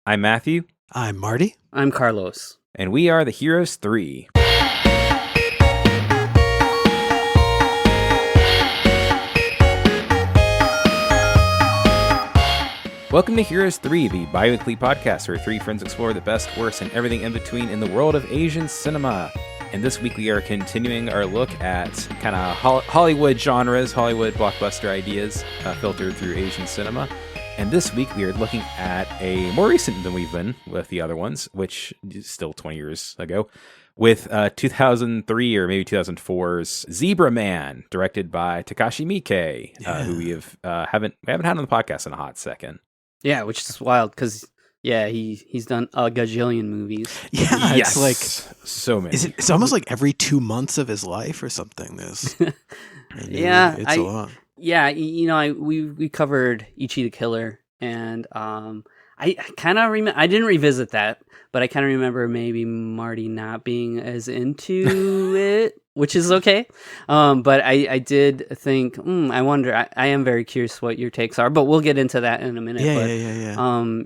I'm Matthew. I'm Marty. I'm Carlos. And we are the Heroes 3. Welcome to Heroes 3, the bi-weekly podcast where three friends explore the best, worst, and everything in between in the world of Asian cinema. And this week we are continuing our look at kind of Hollywood genres, Hollywood blockbuster ideas filtered through Asian cinema. And this week we are looking at a more recent than we've been with the other ones, which is still 20 years ago, with 2003 or maybe 2004's Zebraman, directed by Takashi Miike, who we haven't had on the podcast in a hot second. Yeah, which is wild because he's done a gajillion movies. Yeah, yes. It's like so many. It's almost like every 2 months of his life or something. It's a lot. Yeah, we covered Ichi the Killer, and I kind of remember. I didn't revisit that, but I kind of remember maybe Marty not being as into it, which is okay. But I did think, I wonder. I am very curious what your takes are, but we'll get into that in a minute.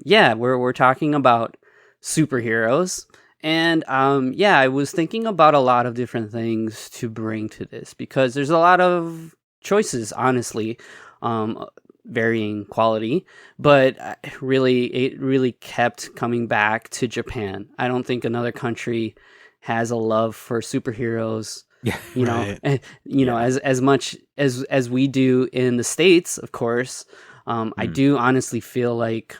Yeah. We're talking about superheroes. And I was thinking about a lot of different things to bring to this because there's a lot of choices, honestly, varying quality, but it really kept coming back to Japan. I don't think another country has a love for superheroes, as much as we do in the States, of course. I do honestly feel like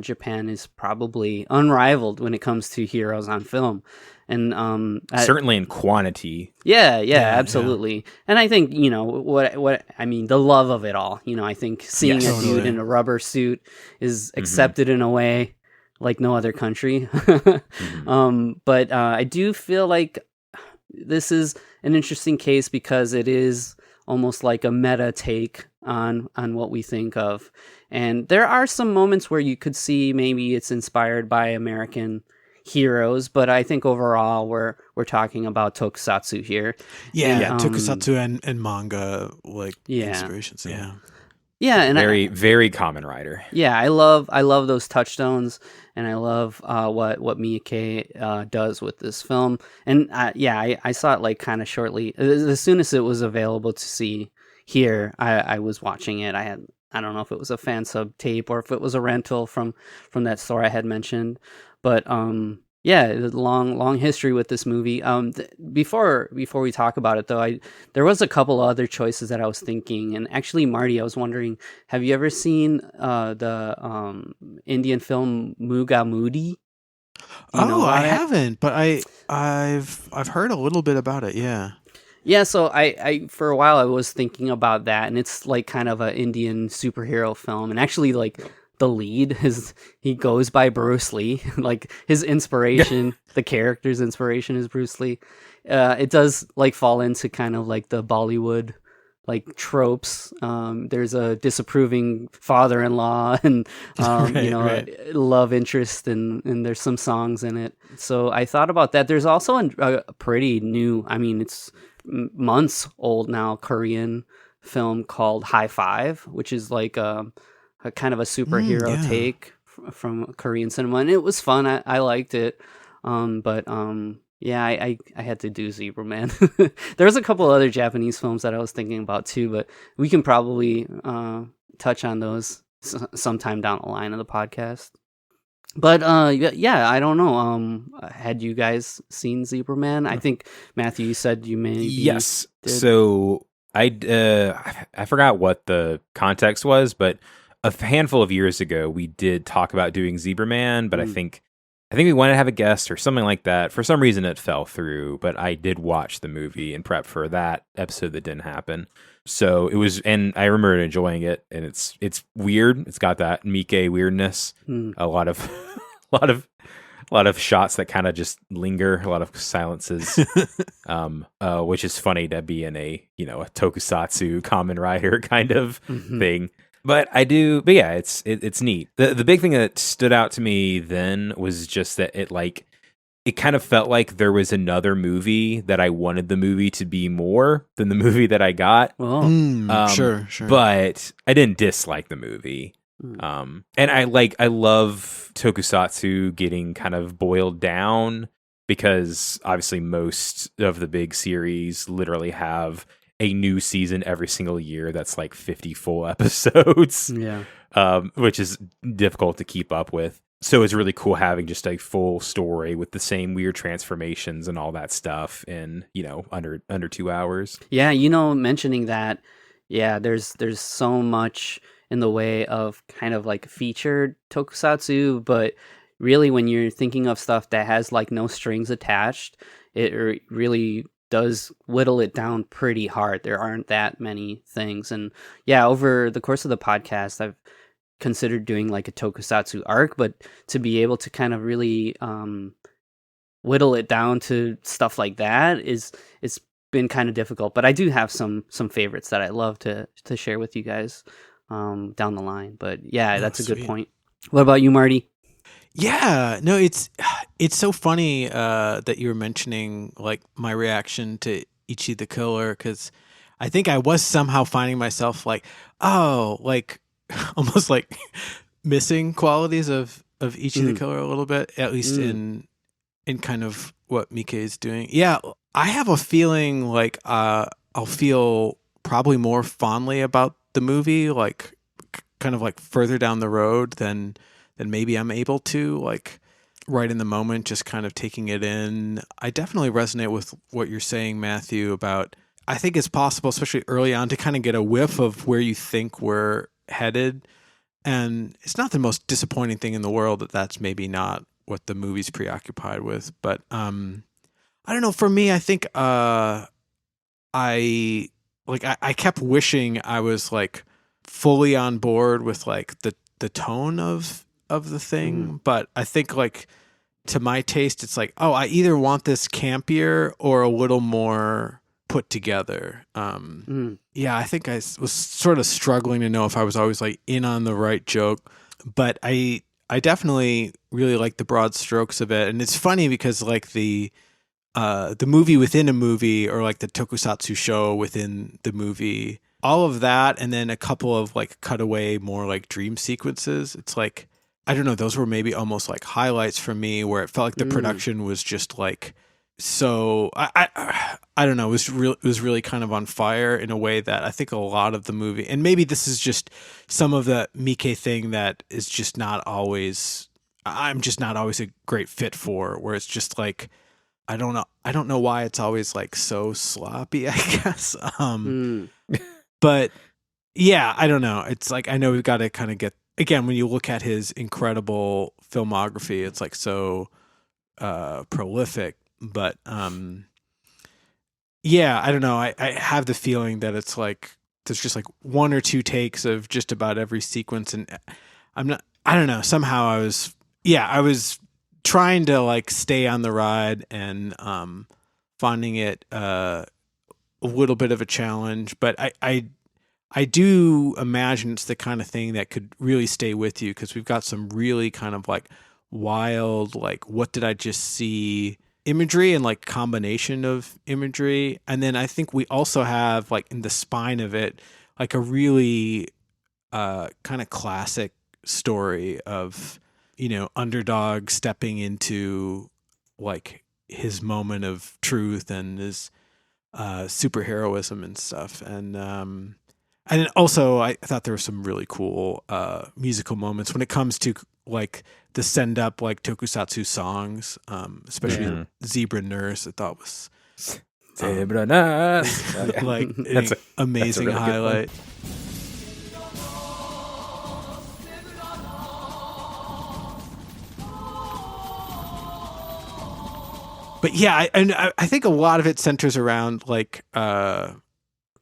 Japan is probably unrivaled when it comes to heroes on film. And certainly in quantity. Yeah, absolutely. Yeah. And I think, what I mean, the love of it all, I think seeing a dude in a rubber suit is accepted in a way like no other country. But I do feel like this is an interesting case because it is almost like a meta take on what we think of. And there are some moments where you could see maybe it's inspired by American heroes, but I think overall we're talking about tokusatsu here. Tokusatsu and manga inspirations. And very very common writer. Yeah, I love those touchstones, and I love what Miike does with this film. And I saw it like kind of shortly as soon as it was available to see here. I was watching it. I don't know if it was a fan sub tape or if it was a rental from that store I had mentioned. But long history with this movie. Before we talk about it though, there was a couple other choices that I was thinking, and actually, Marty, I was wondering, have you ever seen the Indian film Muga Moody? I haven't, but I've heard a little bit about it. Yeah. Yeah, so I for a while I was thinking about that, and it's like kind of an Indian superhero film, and actually like the lead he goes by Bruce Lee. Like his inspiration, the character's inspiration is Bruce Lee. It does like fall into kind of like the Bollywood like tropes. There's a disapproving father-in-law and love interest, and there's some songs in it. So I thought about that. There's also a pretty new, it's months old now, Korean film called High Five, which is like a kind of a superhero take from Korean cinema, and it was fun. I liked it, I had to do Zebraman. There's a couple other Japanese films that I was thinking about too, but we can probably touch on those sometime down the line of the podcast. But I don't know. Had you guys seen Zebraman? I think Matthew, you said you maybe yes. Did. So I forgot what the context was, but a handful of years ago we did talk about doing Zebraman, but I think we wanted to have a guest or something like that. For some reason it fell through, but I did watch the movie and prep for that episode that didn't happen. So it was, and I remember enjoying it, and it's weird. It's got that Miike weirdness. A lot of shots that kind of just linger, a lot of silences, which is funny to be in a tokusatsu Kamen Rider kind of thing. But it's neat. The big thing that stood out to me then was just that it kind of felt like there was another movie that I wanted the movie to be more than the movie that I got. Oh. Sure. But I didn't dislike the movie. And I love tokusatsu getting kind of boiled down, because obviously most of the big series literally have a new season every single year that's like 50 full episodes. Yeah. Which is difficult to keep up with. So it's really cool having just a full story with the same weird transformations and all that stuff in, under 2 hours. Yeah, mentioning that, yeah, there's so much in the way of kind of like featured tokusatsu, but really when you're thinking of stuff that has like no strings attached, it really does whittle it down pretty hard. There aren't that many things. And yeah, over the course of the podcast, I've considered doing like a tokusatsu arc, but to be able to kind of really whittle it down to stuff like that it's been kind of difficult. But I do have some favorites that I love to share with you guys down the line. But yeah, that's a good point. What about you, Marty? Yeah, no, it's so funny that you were mentioning like my reaction to Ichi the Killer, because I think I was somehow finding myself like, like almost like missing qualities of Ichi the Killer a little bit, at least in kind of what Miike is doing. Yeah, I have a feeling like I'll feel probably more fondly about the movie, like kind of like further down the road than maybe I'm able to, like right in the moment, just kind of taking it in. I definitely resonate with what you're saying, Matthew, about I think it's possible, especially early on, to kind of get a whiff of where you think we're headed. And it's not the most disappointing thing in the world that that's maybe not what the movie's preoccupied with. But I don't know. For me, I think I kept wishing I was like fully on board with like the tone of the thing. But I think like to my taste, it's like, I either want this campier or a little more put together. Yeah, I think I was sort of struggling to know if I was always like in on the right joke, but I definitely really like the broad strokes of it. And it's funny because like the movie within a movie, or like the tokusatsu show within the movie, all of that, and then a couple of like cutaway more like dream sequences, it's like, I don't know, those were maybe almost like highlights for me, where it felt like the production was just like, so I don't know, it was really kind of on fire in a way that I think a lot of the movie, and maybe this is just some of the Miike thing that is just not always, I'm just not always a great fit for, where it's just like, I don't know why it's always like so sloppy, I guess. But yeah, I don't know. It's like, I know we've got to kind of get, again, when you look at his incredible filmography, it's like so prolific. But yeah, I don't know. I have the feeling that it's like there's just like one or two takes of just about every sequence, and I don't know. Somehow I was trying to like stay on the ride and finding it a little bit of a challenge, but I do imagine it's the kind of thing that could really stay with you, because we've got some really kind of like wild, like, what did I just see imagery and like combination of imagery. And then I think we also have like in the spine of it, like a really kind of classic story of, underdog stepping into like his moment of truth and his superheroism and stuff. And then also I thought there were some really cool musical moments when it comes to like the send up like tokusatsu songs, especially Zebra Nurse. I thought was Zebra Nurse, like an amazing really highlight. But yeah, I think a lot of it centers around like, and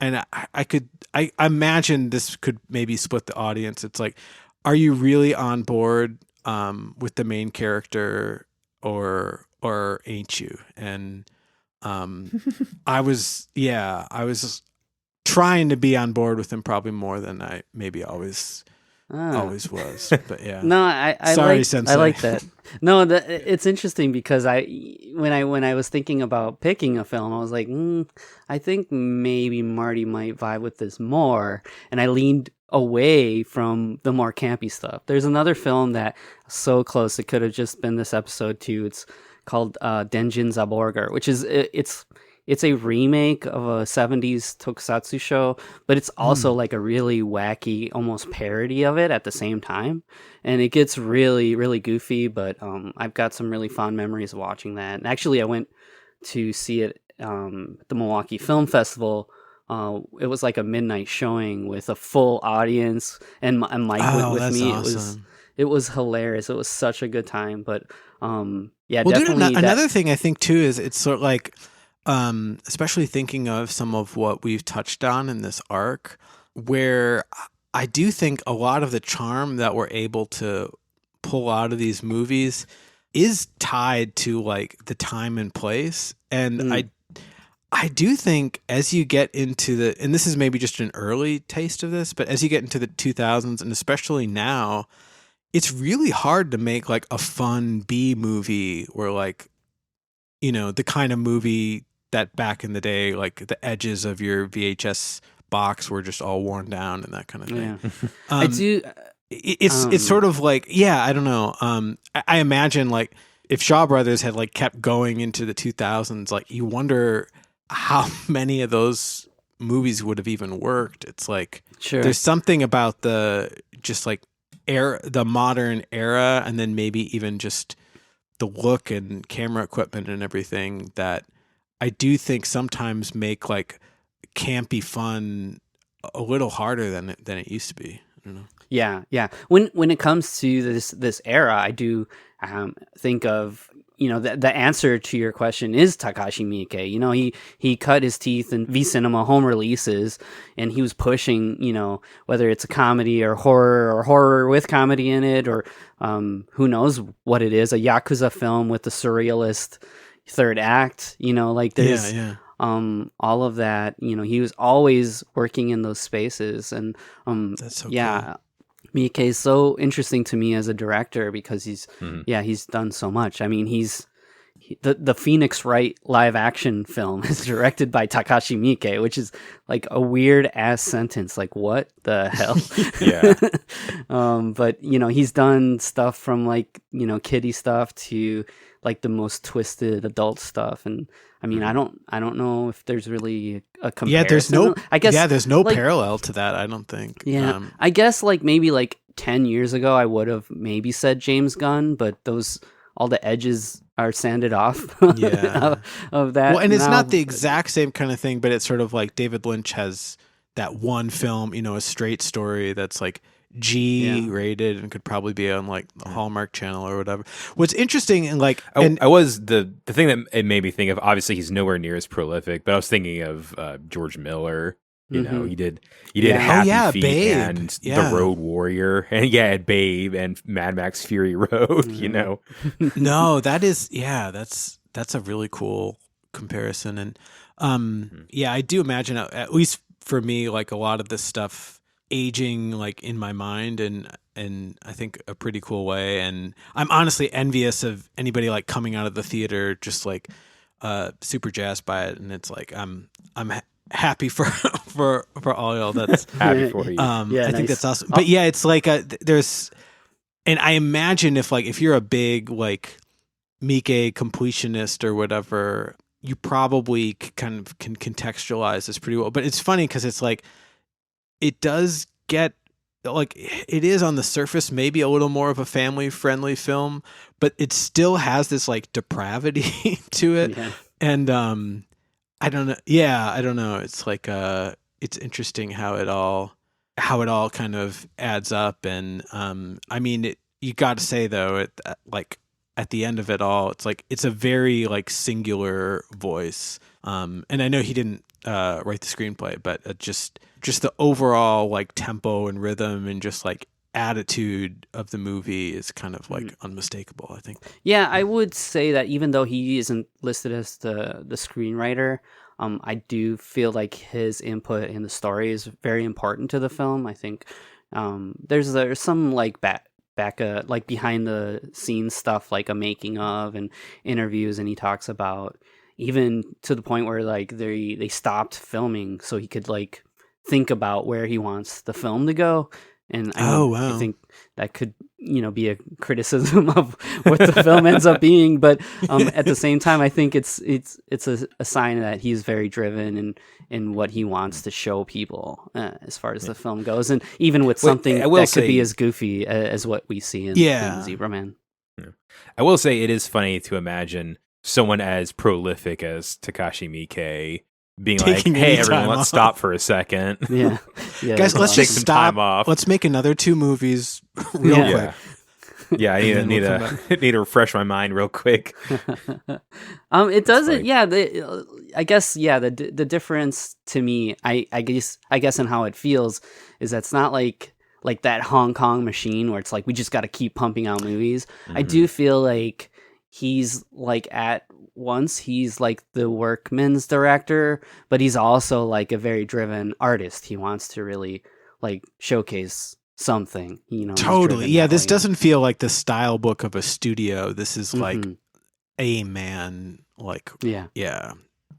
I imagine this could maybe split the audience. It's like, are you really on board with the main character, or ain't you? And I was trying to be on board with him probably more than I maybe always was. But yeah, no, I sorry, I like that. No, it's interesting because when I was thinking about picking a film, I was like, I think maybe Marty might vibe with this more, and I leaned away from the more campy stuff. There's another film that so close it could have just been this episode too. It's called Denjin Zaborger, which is it's a remake of a 70s tokusatsu show, but it's also like a really wacky, almost parody of it at the same time. And it gets really, really goofy, but I've got some really fond memories of watching that. And actually, I went to see it at the Milwaukee Film Festival. It was like a midnight showing with a full audience, and Mike went with me. Awesome. It was hilarious. It was such a good time. But yeah, well, definitely. Dude, another thing I think too is it's sort of like, especially thinking of some of what we've touched on in this arc, where I do think a lot of the charm that we're able to pull out of these movies is tied to like the time and place. And I do think as you get into and this is maybe just an early taste of this, but as you get into the 2000s and especially now, it's really hard to make like a fun B movie where like, you know, the kind of movie that back in the day, like the edges of your VHS box were just all worn down and that kind of thing. Yeah. I do. It's sort of like, yeah, I don't know. I imagine like if Shaw Brothers had like kept going into the 2000s, like you wonder how many of those movies would have even worked. It's like, there's something about the just like the modern era, and then maybe even just the look and camera equipment and everything that I do think sometimes make like campy fun a little harder than it used to be. I don't know. Yeah. When it comes to this era, I do think of, you know, the answer to your question is Takashi Miike. You know, he cut his teeth in V Cinema home releases, and he was pushing, you know, whether it's a comedy or horror with comedy in it, or who knows what it is, a Yakuza film with the surrealist third act, you know, like there's all of that. You know, he was always working in those spaces, and that's so cool. Miike is so interesting to me as a director because he's done so much. I mean, the Phoenix Wright live action film is directed by Takashi Miike, which is like a weird ass sentence. Like, what the hell? But you know, he's done stuff from like, you know, kiddie stuff to like the most twisted adult stuff. And I mean, I don't know if there's really a comparison. Yeah, there's no like, parallel to that, I don't think. Yeah. I guess like maybe like 10 years ago I would have maybe said James Gunn, but all the edges are sanded off of that. Well, and it's not the exact same kind of thing, but it's sort of like David Lynch has that one film, you know, A Straight Story that's like G rated and could probably be on like the Hallmark Channel or whatever. What's interesting and like I was the thing that it made me think of, obviously he's nowhere near as prolific, but I was thinking of George Miller. You know, he did Happy Feet Babe. And The Road Warrior, and Babe and Mad Max Fury Road. You know, no, that's a really cool comparison, and I do imagine at least for me, like a lot of this stuff aging like in my mind and I think a pretty cool way, and I'm honestly envious of anybody like coming out of the theater just like super jazzed by it, and it's like I'm happy for all y'all. That's happy for you. I think that's awesome. But yeah, it's like there's, and I imagine if you're a big like Miike completionist or whatever, you probably kind of can contextualize this pretty well. But it's funny because it's like it does get like it is on the surface maybe a little more of a family friendly film, but it still has this like depravity to it, and I don't know. Yeah, I don't know. It's like it's interesting how it all kind of adds up, and I mean, you got to say though, like at the end of it all, it's like it's a very like singular voice. And I know he didn't write the screenplay, but just the overall like tempo and rhythm and just like attitude of the movie is kind of like unmistakable, I think. Yeah, I would say that even though he isn't listed as the screenwriter, I do feel like his input in the story is very important to the film. I think there's some like back like behind the scenes stuff, like a making of and interviews, and he talks about even to the point where like they stopped filming so he could like think about where he wants the film to go. And I think that could, be a criticism of what the film ends up being. But at the same time, I think it's a sign that he's very driven in what he wants to show people as far as the film goes. And even with something that could be as goofy as what we see in Zebraman. I will say it is funny to imagine someone as prolific as Takashi Miike being Taking like, hey, any everyone, time let's off. stop for a second. Yeah. Guys, let's Take just some stop. time off. Let's make another 2 movies real quick. Yeah, I And need then to refresh my mind real quick. It doesn't. funny. Yeah, I guess. Yeah, the difference to me, I guess, in how it feels is that it's not like that Hong Kong machine where it's like we just got to keep pumping out movies. I do feel like he's like at once he's like the workman's director, but he's also like a very driven artist. He wants to really like showcase something, he's Totally. driven Yeah, that this way. doesn't feel like the style book of a studio. This is like Mhm. a man, like, Yeah.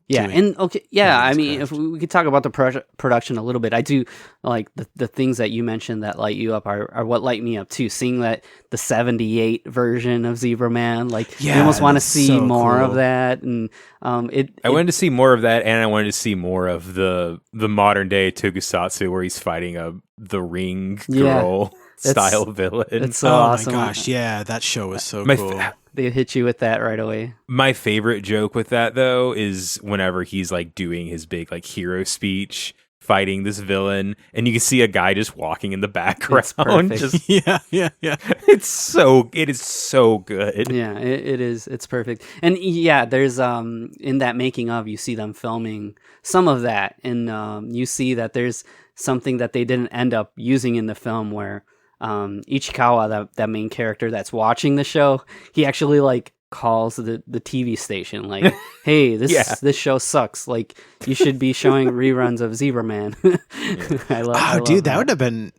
doing And okay, yeah. I his mean, craft. if we could talk about the production a little bit, I do like the things that you mentioned that light you up are what light me up too. Seeing that the '78 version of Zebraman, like, you almost want to that's see so more cool. of that, and I wanted to see more of that, and I wanted to see more of the modern day tokusatsu where he's fighting the ring Yeah, girl style villain. it's so oh awesome. my gosh, yeah, that show was so My cool. They hit you with that right away. My favorite joke with that though is whenever he's like doing his big like hero speech fighting this villain, and you can see a guy just walking in the background. perfect. Just yeah. it is so good. Yeah, it is. It's perfect. And yeah, there's in that making of, you see them filming some of that, and you see that there's something that they didn't end up using in the film where Ichikawa, that main character that's watching the show, he actually like calls the TV station like, hey, this show sucks, like you should be showing reruns of Zebraman. I love Dude, that that would have been,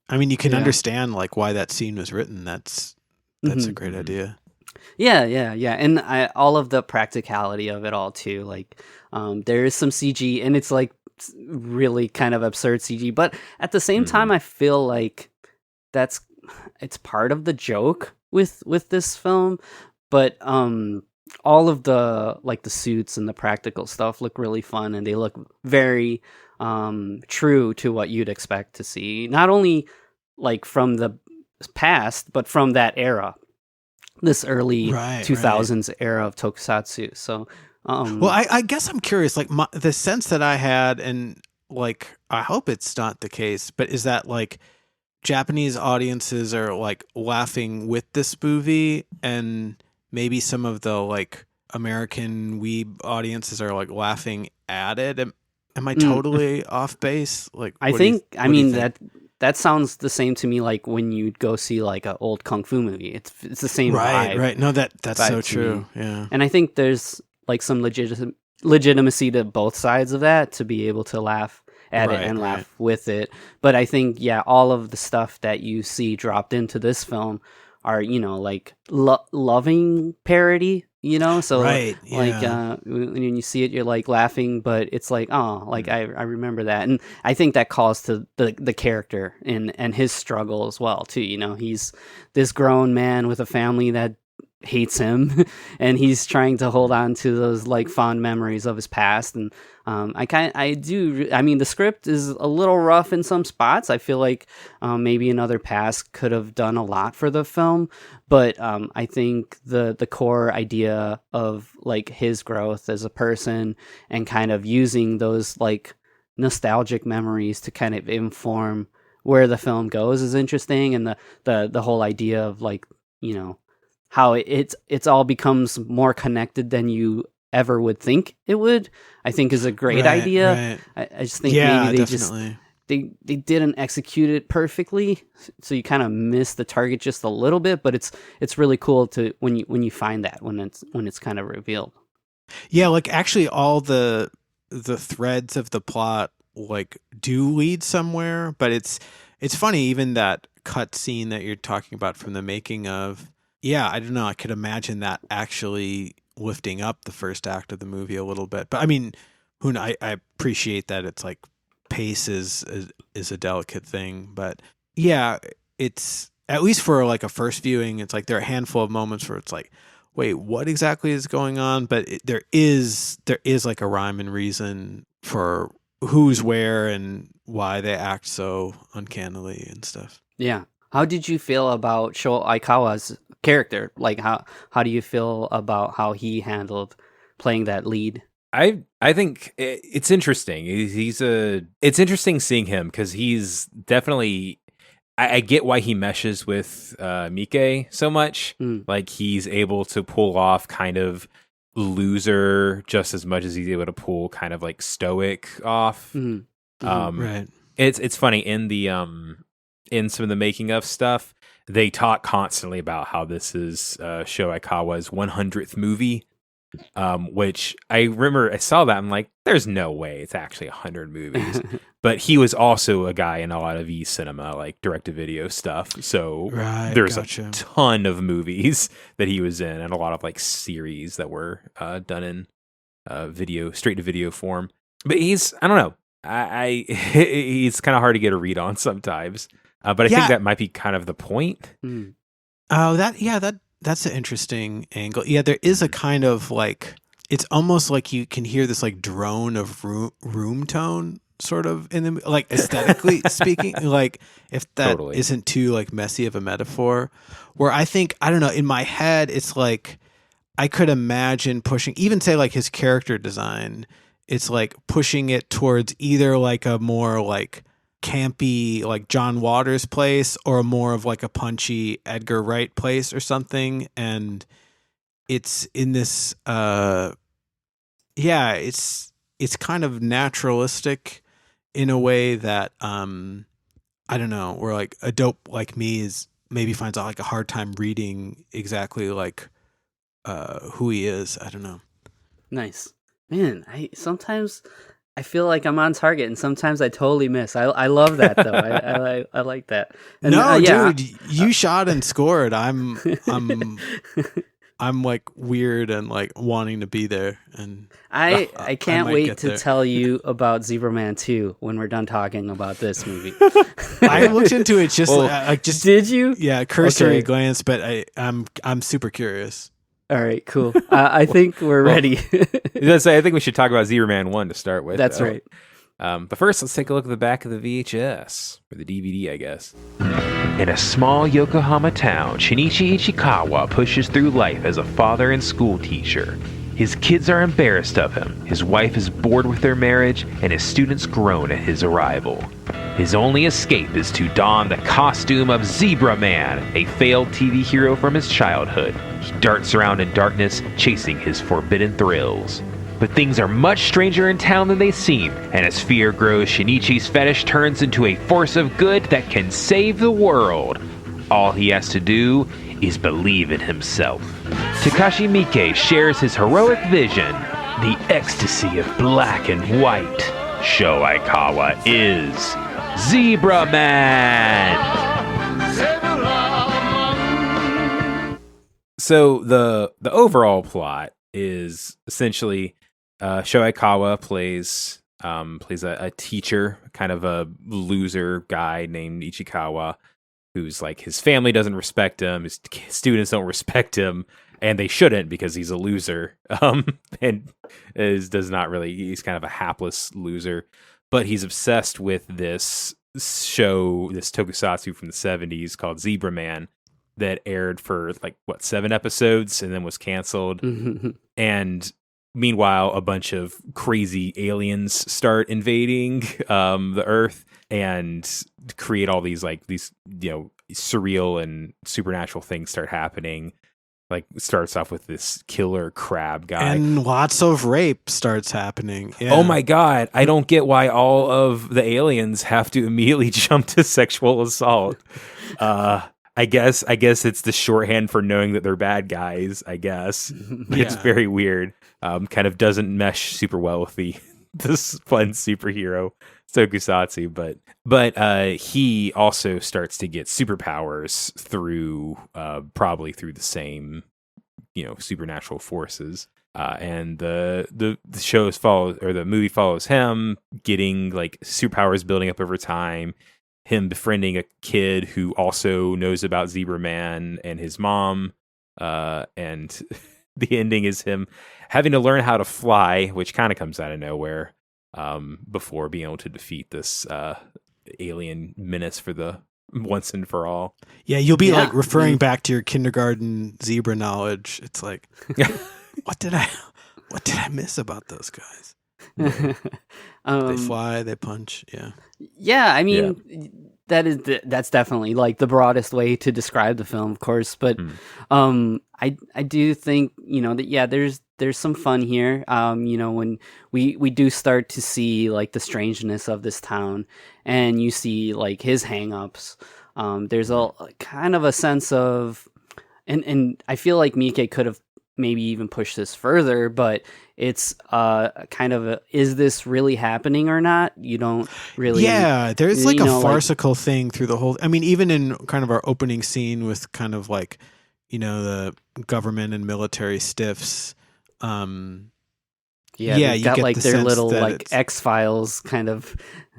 I mean, you can Yeah. understand like why that scene was written. That's a great idea. Yeah, and all of the practicality of it all too. Like, there is some CG, and it's like really kind of absurd CG, but at the same time, I feel like it's part of the joke with this film. But all of the like the suits and the practical stuff look really fun, and they look very true to what you'd expect to see, not only like from the past, but from that era. This early 2000s era of tokusatsu. So, well, I guess I'm curious, like the sense that I had, and like, I hope it's not the case, but is that like Japanese audiences are like laughing with this movie, and maybe some of the like American weeb audiences are like laughing at it? Am I totally off base? Like, I think that sounds the same to me. Like when you go see like an old kung fu movie, it's the same vibe. Right. No, that's so to true. me. Yeah. And I think there's like some legitimacy to both sides of that to be able to laugh at it and laugh with it. But I think, yeah, all of the stuff that you see dropped into this film are, like loving parody, so like when you see it, you're like laughing, but it's like, oh, like I remember that. And I think that calls to the character and his struggle as well too. He's this grown man with a family that hates him, and he's trying to hold on to those like fond memories of his past. And I mean, the script is a little rough in some spots. I feel like maybe another pass could have done a lot for the film, but I think the core idea of like his growth as a person and kind of using those like nostalgic memories to kind of inform where the film goes is interesting. And the whole idea of like, how it's all becomes more connected than you ever would think it would, I think is a great idea. I just think maybe they definitely. they didn't execute it perfectly, so you kind of miss the target just a little bit. But it's really cool to when you find that when it's kind of revealed. Yeah, like actually all the threads of the plot like do lead somewhere, but it's funny, even that cut scene that you're talking about from the making of. Yeah, I don't know. I could imagine that actually lifting up the first act of the movie a little bit. But I mean, I appreciate that it's like pace is a delicate thing. But yeah, it's at least for like a first viewing, it's like there are a handful of moments where it's like, wait, what exactly is going on? But there is like a rhyme and reason for who's where and why they act so uncannily and stuff. Yeah. How did you feel about Sho Aikawa's character? Like, how do you feel about how he handled playing that lead? I think it's interesting. It's interesting seeing him because he's definitely. I get why he meshes with Miike so much. Like he's able to pull off kind of loser just as much as he's able to pull kind of like stoic off. Right. It's funny in some of the making of stuff, they talk constantly about how this is Sho Aikawa's 100th movie, which I remember I saw that. I'm like, there's no way it's actually 100 movies. But he was also a guy in a lot of cinema, like direct-to-video stuff. So there's a ton of movies that he was in and a lot of like series that were done in straight-to-video form. But I don't know. He's kind of hard to get a read on sometimes. But I think that might be kind of the point. Oh, that's an interesting angle. Yeah, there is a kind of like, it's almost like you can hear this like drone of room tone sort of in the, like aesthetically speaking, like if that isn't too like messy of a metaphor, where I think, I don't know, in my head, it's like, I could imagine pushing, even say like his character design, it's like pushing it towards either like a more like campy like John Waters place or more of like a punchy Edgar Wright place or something, and it's in this it's kind of naturalistic in a way that I don't know, where like a dope like me is maybe finds out like a hard time reading exactly like who he is. I don't know. Nice. Man, I feel like I'm on target, and sometimes I totally miss. I love that though. I like that. And, dude, you shot and scored. I'm like weird and like wanting to be there, and I can't wait to tell you about Zebraman 2 when we're done talking about this movie. I looked into it just did you? Yeah, cursory glance, but I'm super curious. All right, cool. I think we're ready. I think we should talk about Zebraman 1 to start with. That's right. But first, let's take a look at the back of the VHS, or the DVD, I guess. In a small Yokohama town, Shinichi Ichikawa pushes through life as a father and school teacher. His kids are embarrassed of him, his wife is bored with their marriage, and his students groan at his arrival. His only escape is to don the costume of Zebraman, a failed TV hero from his childhood. He darts around in darkness, chasing his forbidden thrills. But things are much stranger in town than they seem, and as fear grows, Shinichi's fetish turns into a force of good that can save the world. All he has to do is believe in himself. Takashi Miike shares his heroic vision, the ecstasy of black and white. Sho Aikawa is Zebraman! So the overall plot is essentially Sho Aikawa plays a teacher, kind of a loser guy named Ichikawa, who's like, his family doesn't respect him, his students don't respect him, and they shouldn't because he's a loser. And he's kind of a hapless loser, but he's obsessed with this show, this tokusatsu from the 70s called Zebraman, that aired for 7 episodes and then was canceled. And meanwhile, a bunch of crazy aliens start invading the Earth and create all these surreal and supernatural things start happening. Like, starts off with this killer crab guy. And lots of rape starts happening. Yeah. Oh my God. I don't get why all of the aliens have to immediately jump to sexual assault. I guess it's the shorthand for knowing that they're bad guys, I guess. It's very weird. Kind of doesn't mesh super well with this fun superhero tokusatsu, but he also starts to get superpowers through probably through the same supernatural forces. And the shows follow, or the movie follows him getting like superpowers building up over time, him befriending a kid who also knows about Zebraman and his mom, and the ending is him having to learn how to fly, which kind of comes out of nowhere, before being able to defeat this alien menace for the once and for all. Yeah, you'll be like referring back to your kindergarten zebra knowledge. It's like, what did I miss about those guys? They fly, they punch. Yeah, I mean, that's definitely like the broadest way to describe the film, of course. But I do think that there's some fun here. When we do start to see like the strangeness of this town, and you see like his hang-ups. There's a kind of a sense of, and I feel like Miike could have maybe even pushed this further, but it's kind of is this really happening or not? You don't really. Yeah, there's like a farcical thing through the whole. I mean, even in kind of our opening scene with kind of like, the government and military stiffs. You got like their little like X-Files kind of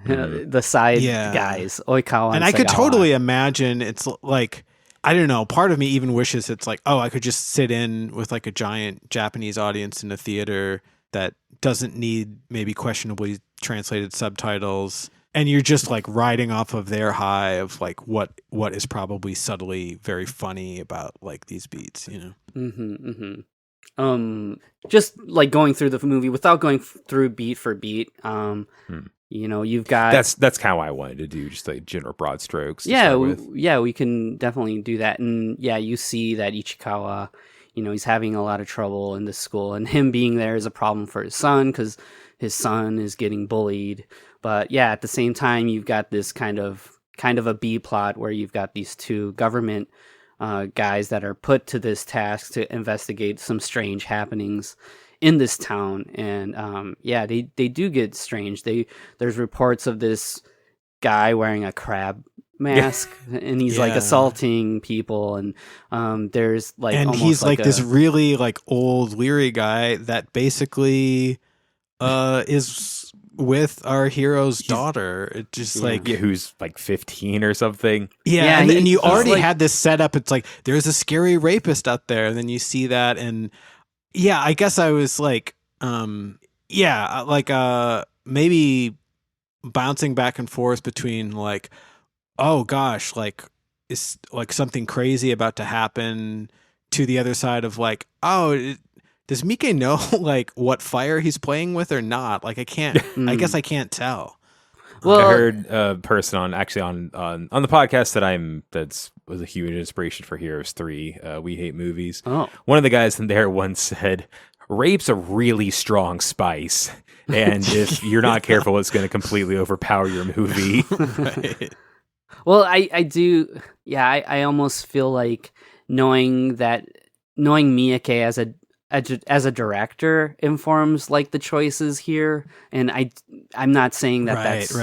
the side guys, Oikawa and I could totally imagine it's like, I don't know, part of me even wishes it's like, I could just sit in with like a giant Japanese audience in a theater that doesn't need maybe questionably translated subtitles, and you're just like riding off of their high of like what is probably subtly very funny about like these beats, just like going through the movie without going through beat for beat. You've got that's kind of why I wanted to do just like general broad strokes. We can definitely do that. And you see that Ichikawa, he's having a lot of trouble in this school, and him being there is a problem for his son because his son is getting bullied. But at the same time, you've got this kind of a B plot where you've got these two government guys that are put to this task to investigate some strange happenings in this town. And they do get strange. There's reports of this guy wearing a crab mask and he's like assaulting people, and there's like, and almost he's like this really like old leery guy that basically is with our hero's daughter. It's just like, who's like 15 or something. And you already had this set up. It's like there's a scary rapist out there, and then you see that, and I guess I was like maybe bouncing back and forth between like, oh gosh, like is like something crazy about to happen, to the other side of like, does Miike know like what fire he's playing with or not? Like I guess I can't tell. Well, I heard a person on the podcast that was a huge inspiration for Heroes 3. We Hate Movies. Oh. One of the guys in there once said, "Rape's a really strong spice, and if you're not careful, it's going to completely overpower your movie." Right. Well, I do. Yeah, I almost feel like knowing Miike as a director informs like the choices here, and I'm not saying that that's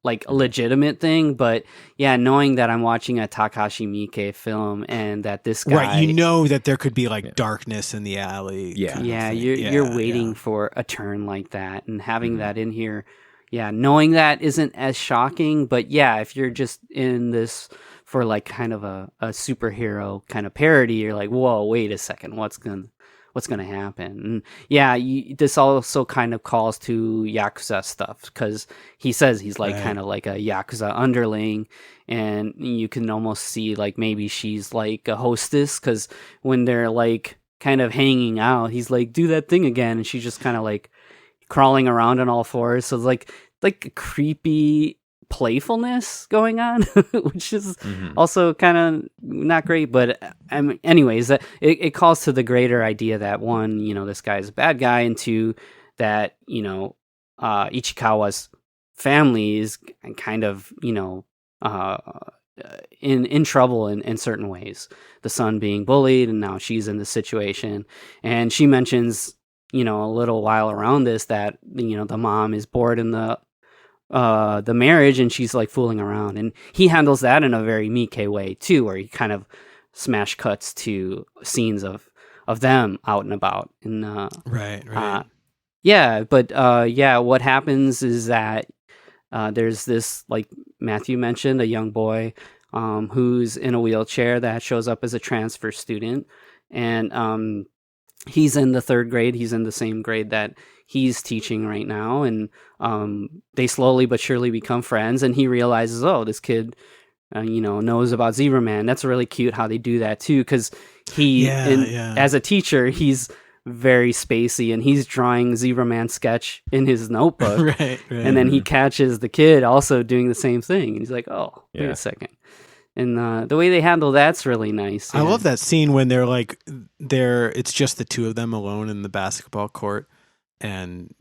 like a legitimate thing, but knowing that I'm watching a Takashi Miike film and that this guy, that there could be like darkness in the alley. You're waiting for a turn like that, and having that in here, knowing that isn't as shocking. But if you're just in this for like kind of a superhero kind of parody, you're like, whoa, wait a second, what's gonna happen? And this also kind of calls to Yakuza stuff, because he says he's like kind of like a Yakuza underling, and you can almost see like maybe she's like a hostess, because when they're like kind of hanging out, he's like, do that thing again, and she's just kind of like crawling around on all fours. So it's like a creepy playfulness going on, which is also kind of not great. But anyways, it calls to the greater idea that one, this guy's a bad guy, and two, that Ichikawa's family is kind of in trouble in certain ways. The son being bullied, and now she's in this situation, and she mentions a little while around this that the mom is bored in the marriage, and she's like fooling around, and he handles that in a very Miike way too, where he kind of smash cuts to scenes of of them out and about. And Right. what happens is that there's this, like Matthew mentioned, a young boy who's in a wheelchair that shows up as a transfer student, and he's in the third grade. He's in the same grade that he's teaching right now, and they slowly but surely become friends. And he realizes, oh, this kid, knows about Zebraman. That's really cute how they do that too, because as a teacher, he's very spacey, and he's drawing Zebraman sketch in his notebook, right. And then he catches the kid also doing the same thing, and he's like, "Oh, wait a second." And the way they handle that's really nice. I love that scene when it's just the two of them alone in the basketball court, and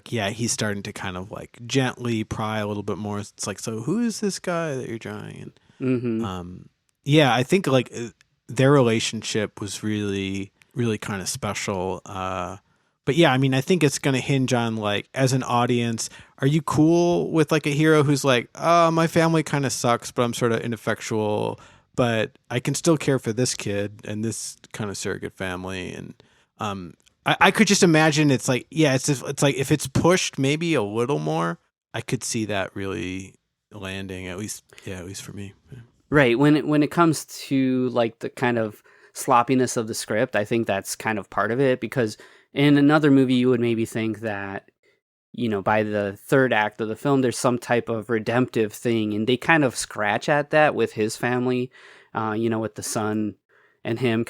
he's starting to kind of like gently pry a little bit more. It's like, so who is this guy that you're drawing? And I think like their relationship was really, really kind of special. But yeah, I mean, I think it's going to hinge on, like, as an audience, are you cool with like a hero who's like, my family kind of sucks, but I'm sort of ineffectual, but I can still care for this kid and this kind of surrogate family. And I could just imagine it's like, it's like if it's pushed maybe a little more, I could see that really landing, at least for me. Yeah. Right. When it comes to like the kind of sloppiness of the script, I think that's kind of part of it, because in another movie you would maybe think that, by the third act of the film, there's some type of redemptive thing, and they kind of scratch at that with his family, with the son and him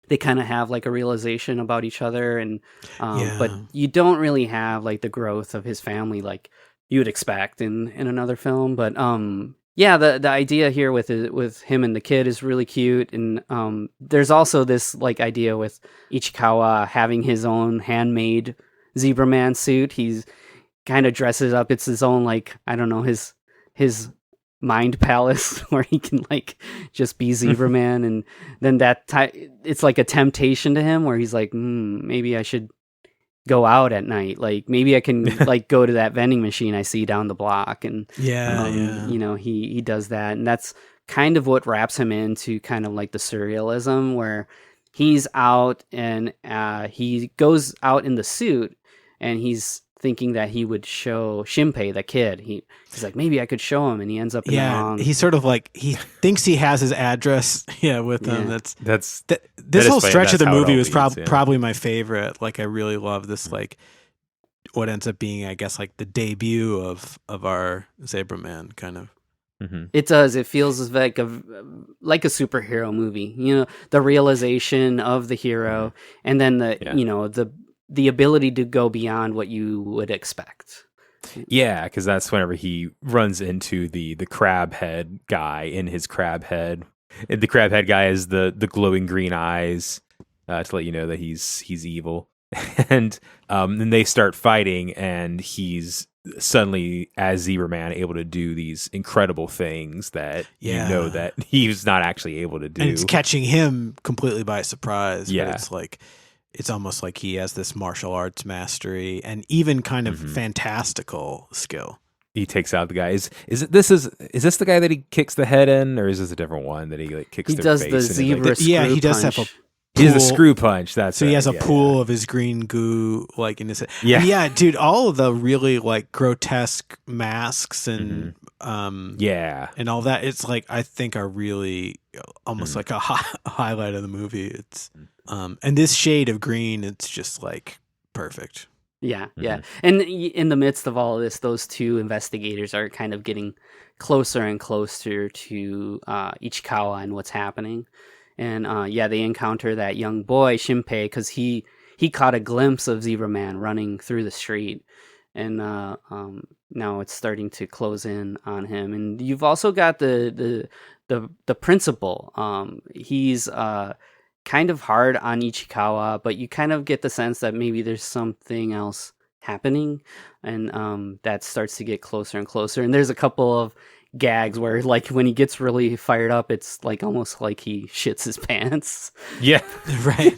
they kind of have like a realization about each other, and but you don't really have like the growth of his family like you would expect in another film. But the idea here with him and the kid is really cute, and there's also this like idea with Ichikawa having his own handmade Zebraman suit. He's kind of dresses up. It's his own, like, I don't know, his mind palace where he can like just be Zebraman, and then it's like a temptation to him where he's like, maybe I should go out at night, like maybe I can like go to that vending machine I see down the block, and he does that, and that's kind of what wraps him into kind of like the surrealism, where he's out and he goes out in the suit, and he's thinking that he would show Shinpei, the kid. He's like, maybe I could show him, and he ends up in the wrong. He's sort of like, he thinks he has his address with him. This whole stretch of the movie was probably my favorite. Like, I really love this, like what ends up being, I guess, like the debut of our Zebraman kind of. Mm-hmm. It does. It feels like a superhero movie. The realization of the hero, and then the ability to go beyond what you would expect. Yeah, because that's whenever he runs into the crab head guy in his crab head. And the crab head guy has the glowing green eyes to let you know that he's evil. And then they start fighting, and he's suddenly, as Zebraman, able to do these incredible things that that he's not actually able to do. And it's catching him completely by surprise. Yeah. But it's like, it's almost like he has this martial arts mastery and even kind of fantastical skill. He takes out the guy. Is this the guy that he kicks the head in, or is this a different one that he like kicks their face? He does the zebra screw punch. He does have a pool. He has a screw punch. He has a pool of his green goo like in his head. Yeah, dude, all of the really like grotesque masks and and all that, it's like, I think are really almost like a highlight of the movie. It's and this shade of green, it's just like perfect. Yeah. And in the midst of all of this, those two investigators are kind of getting closer and closer to Ichikawa and what's happening. And they encounter that young boy, Shinpei, because he caught a glimpse of Zebraman running through the street. And now it's starting to close in on him. And you've also got the principal. He's kind of hard on Ichikawa, but you kind of get the sense that maybe there's something else happening, and that starts to get closer and closer. And there's a couple of gags where, like, when he gets really fired up, it's like almost like he shits his pants. Yeah, right.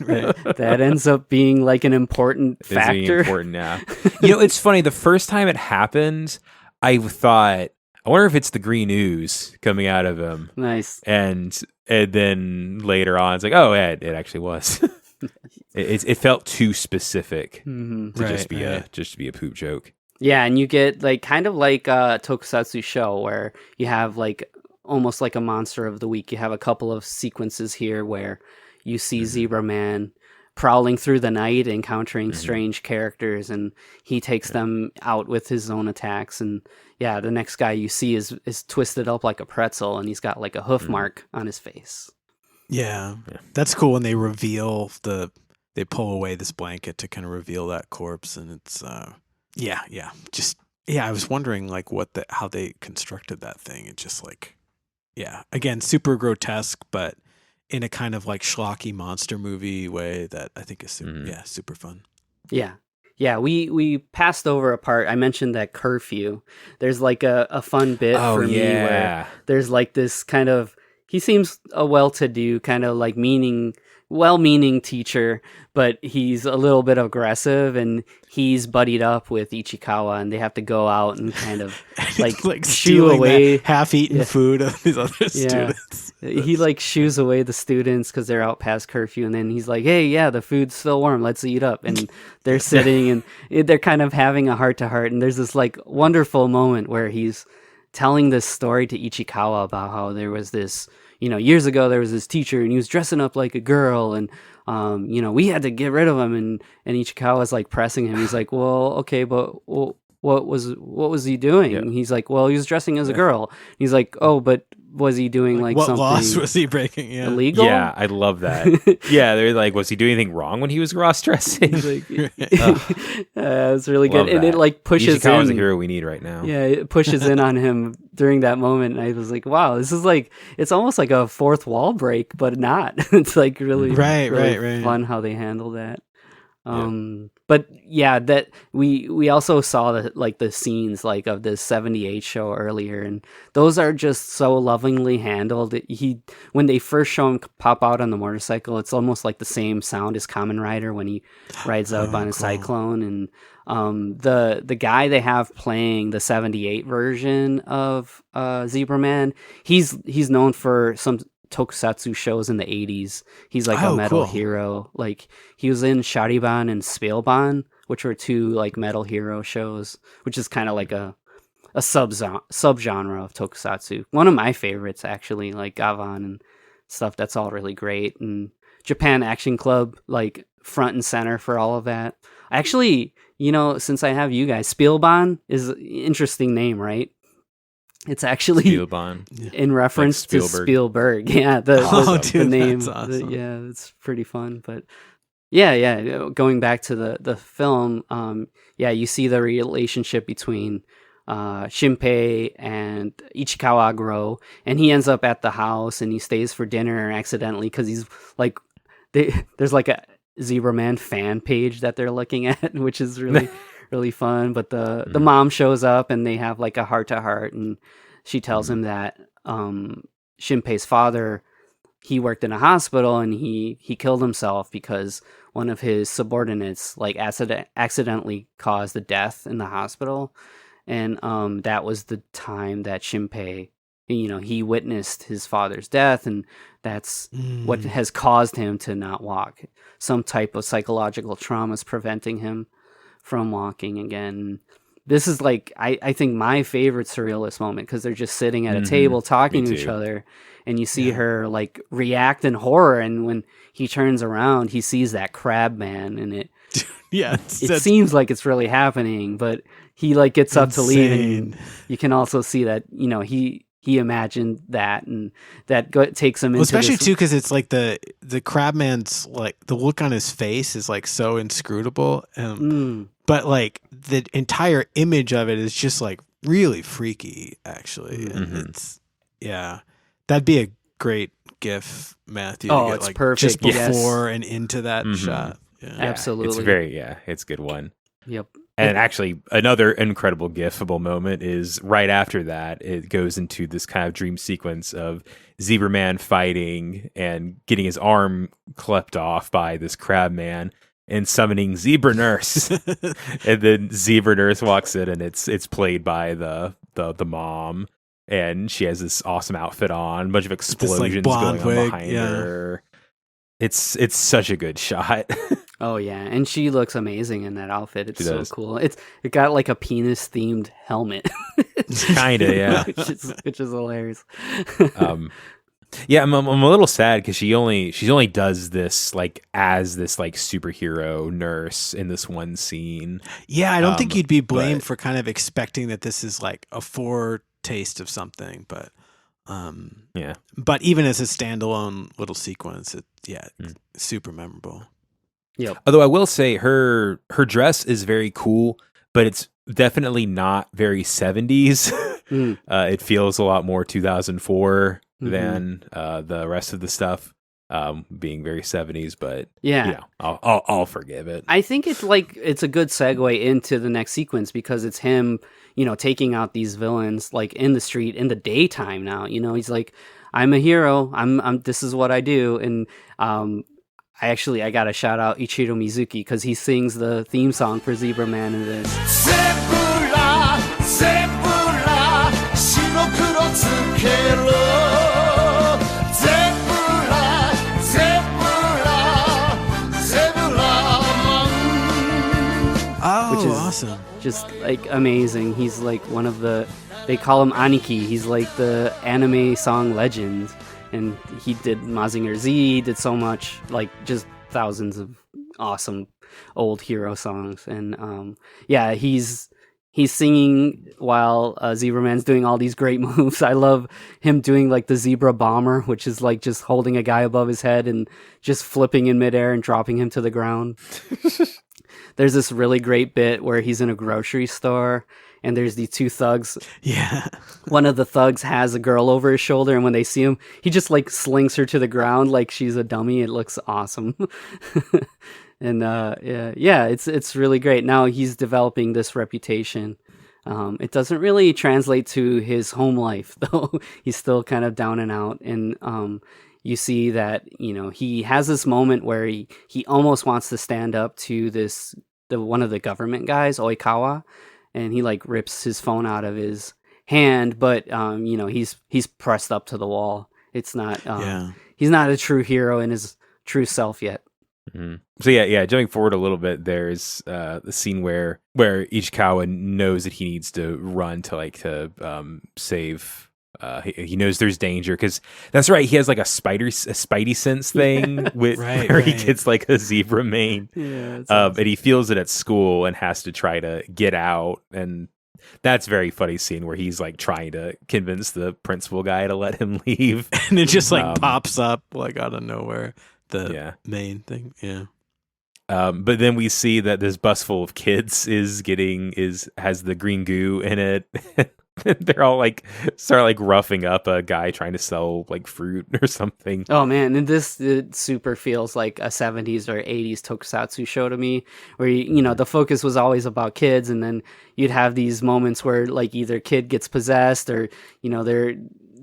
That ends up being like an important factor. Important, yeah. It's funny. The first time it happened, I thought, I wonder if it's the green ooze coming out of him. Nice. And then later on, it's like, oh, yeah, it actually was. It felt too specific Mhm. to Right. just be a poop joke. Yeah, and you get like kind of like Tokusatsu show where you have like almost like a monster of the week. You have a couple of sequences here where you see Zebraman prowling through the night, encountering strange characters, and he takes them out with his own attacks. And yeah, the next guy you see is twisted up like a pretzel, and he's got like a hoof mark on his face. Yeah. That's cool when they reveal they pull away this blanket to kind of reveal that corpse, and it's I was wondering like how they constructed that thing. It's just like, again, super grotesque, but in a kind of like schlocky monster movie way that I think is super fun. Yeah. Yeah, we passed over a part. I mentioned that curfew. There's like a fun bit for me where there's like this kind of, he seems a well-to-do kind of like well-meaning teacher, but he's a little bit aggressive, and he's buddied up with Ichikawa, and they have to go out and kind of like shoo away half-eaten food of these other students. He like shoos away the students because they're out past curfew, and then he's like, "Hey, yeah, the food's still warm. Let's eat up." And they're sitting and they're kind of having a heart-to-heart, and there's this like wonderful moment where he's telling this story to Ichikawa about how there was this, years ago there was this teacher, and he was dressing up like a girl, and we had to get rid of him, and Ichikawa's like pressing him. He's like, "Well, okay, but what was he doing?" And he's like, "Well, he was dressing as a girl." And he's like, "Oh, but was he doing like what something laws was he breaking? illegal?" Yeah, I love that. Yeah, they're like, was he doing anything wrong when he was cross dressing? It's really good, and it like pushes Ishikawa's in. a hero we need right now. Yeah, it pushes in on him during that moment, and I was like, "Wow, this is like, it's almost like a fourth wall break, but not." It's like really, really fun how they handle that. But yeah, that we also saw the scenes like of the 78 show earlier, and those are just so lovingly handled. When they first show him pop out on the motorcycle, it's almost like the same sound as Kamen Rider when he rides up on a cyclone. And the guy they have playing the 78 version of Zebraman, he's known for some tokusatsu shows in the 80s. He's like a metal hero. Like he was in Shariban and Spielban, which were two like metal hero shows, which is kind of like a subgenre of tokusatsu. One of my favorites, actually, like Gavan and stuff. That's all really great. And Japan Action Club, like front and center for all of that. Actually, since I have you guys, Spielban is an interesting name, right? It's actually Spielban. In reference like to Spielberg. Yeah, the name. That's awesome. It's pretty fun. But yeah. Going back to the film, you see the relationship between Shinpei and Ichikawa grow, and he ends up at the house, and he stays for dinner accidentally because he's like, there's like a Zebraman fan page that they're looking at, which is really really fun. But the mom shows up, and they have like a heart-to-heart, and she tells him that Shinpei's father, he worked in a hospital, and he killed himself because one of his subordinates like accidentally caused a death in the hospital. And that was the time that Shinpei, he witnessed his father's death, and that's what has caused him to not walk. Some type of psychological trauma is preventing him from walking again. This is like, I think my favorite surrealist moment, because they're just sitting at a table talking to each other, and you see her like react in horror, and when he turns around, he sees that crab man, and it seems like it's really happening, but he like gets up to leave, and you can also see that he imagined that, and that takes him into especially too, because it's like the crabman's like the look on his face is like so inscrutable, but like the entire image of it is just like really freaky, actually. And it's that'd be a great GIF, Matthew. Oh, to get, it's like, perfect. just before and into that shot. Yeah. Absolutely. It's a good one. Yep. And actually, another incredible GIFable moment is right after that. It goes into this kind of dream sequence of Zebraman fighting and getting his arm clipped off by this crab man and summoning Zebra Nurse. And then Zebra Nurse walks in, and it's played by the mom, and she has this awesome outfit on, a bunch of explosions going on behind her. It's such a good shot. Oh yeah, and she looks amazing in that outfit. It's She so does. cool. It got like a penis themed helmet. Kinda, yeah. which is hilarious. Yeah, I'm a little sad because she only does this like as this like superhero nurse in this one scene. Yeah, I don't think you'd be blamed but- for kind of expecting that this is like a foretaste of something, but Yeah. But even as a standalone little sequence, super memorable. Yep. Although I will say her dress is very cool, but it's definitely not very 70s. It feels a lot more 2004 than the rest of the stuff being very 70s. But I'll forgive it. I think it's a good segue into the next sequence because it's him, taking out these villains like in the street in the daytime now. He's like, I'm a hero. I'm this is what I do. And I got to shout out Ichiro Mizuki because he sings the theme song for Zebraman in this. Zebra, zebra, 白黒つけろ Zebra, zebra, Zebraman. Oh, Which is awesome. Just like amazing. He's like one of they call him Aniki. He's like the anime song legend. And he did Mazinger Z, he did so much, like just thousands of awesome old hero songs. And he's singing while Zebraman's doing all these great moves. I love him doing like the zebra bomber, which is like just holding a guy above his head and just flipping in midair and dropping him to the ground. There's this really great bit where he's in a grocery store and there's these two thugs. Yeah. One of the thugs has a girl over his shoulder, and when they see him, he just like slings her to the ground like she's a dummy. It looks awesome. And it's really great. Now he's developing this reputation. It doesn't really translate to his home life though. He's still kind of down and out. And you see that, he has this moment where he almost wants to stand up to one of the government guys, Oikawa, and he like rips his phone out of his hand, but he's pressed up to the wall. It's not he's not a true hero in his true self yet. Mm-hmm. So jumping forward a little bit, there's the scene where Ichikawa knows that he needs to run to save. He knows there's danger because that's right. He has like a spidey sense thing where he gets like a zebra mane. Yeah, awesome. And he feels it at school and has to try to get out. And that's a very funny scene where he's like trying to convince the principal guy to let him leave, and it just like pops up like out of nowhere. The main thing, yeah. But then we see that this bus full of kids has the green goo in it. They're all like start roughing up a guy trying to sell like fruit or something. Oh man, and it super feels like a 70s or 80s tokusatsu show to me, where the focus was always about kids, and then you'd have these moments where like either kid gets possessed or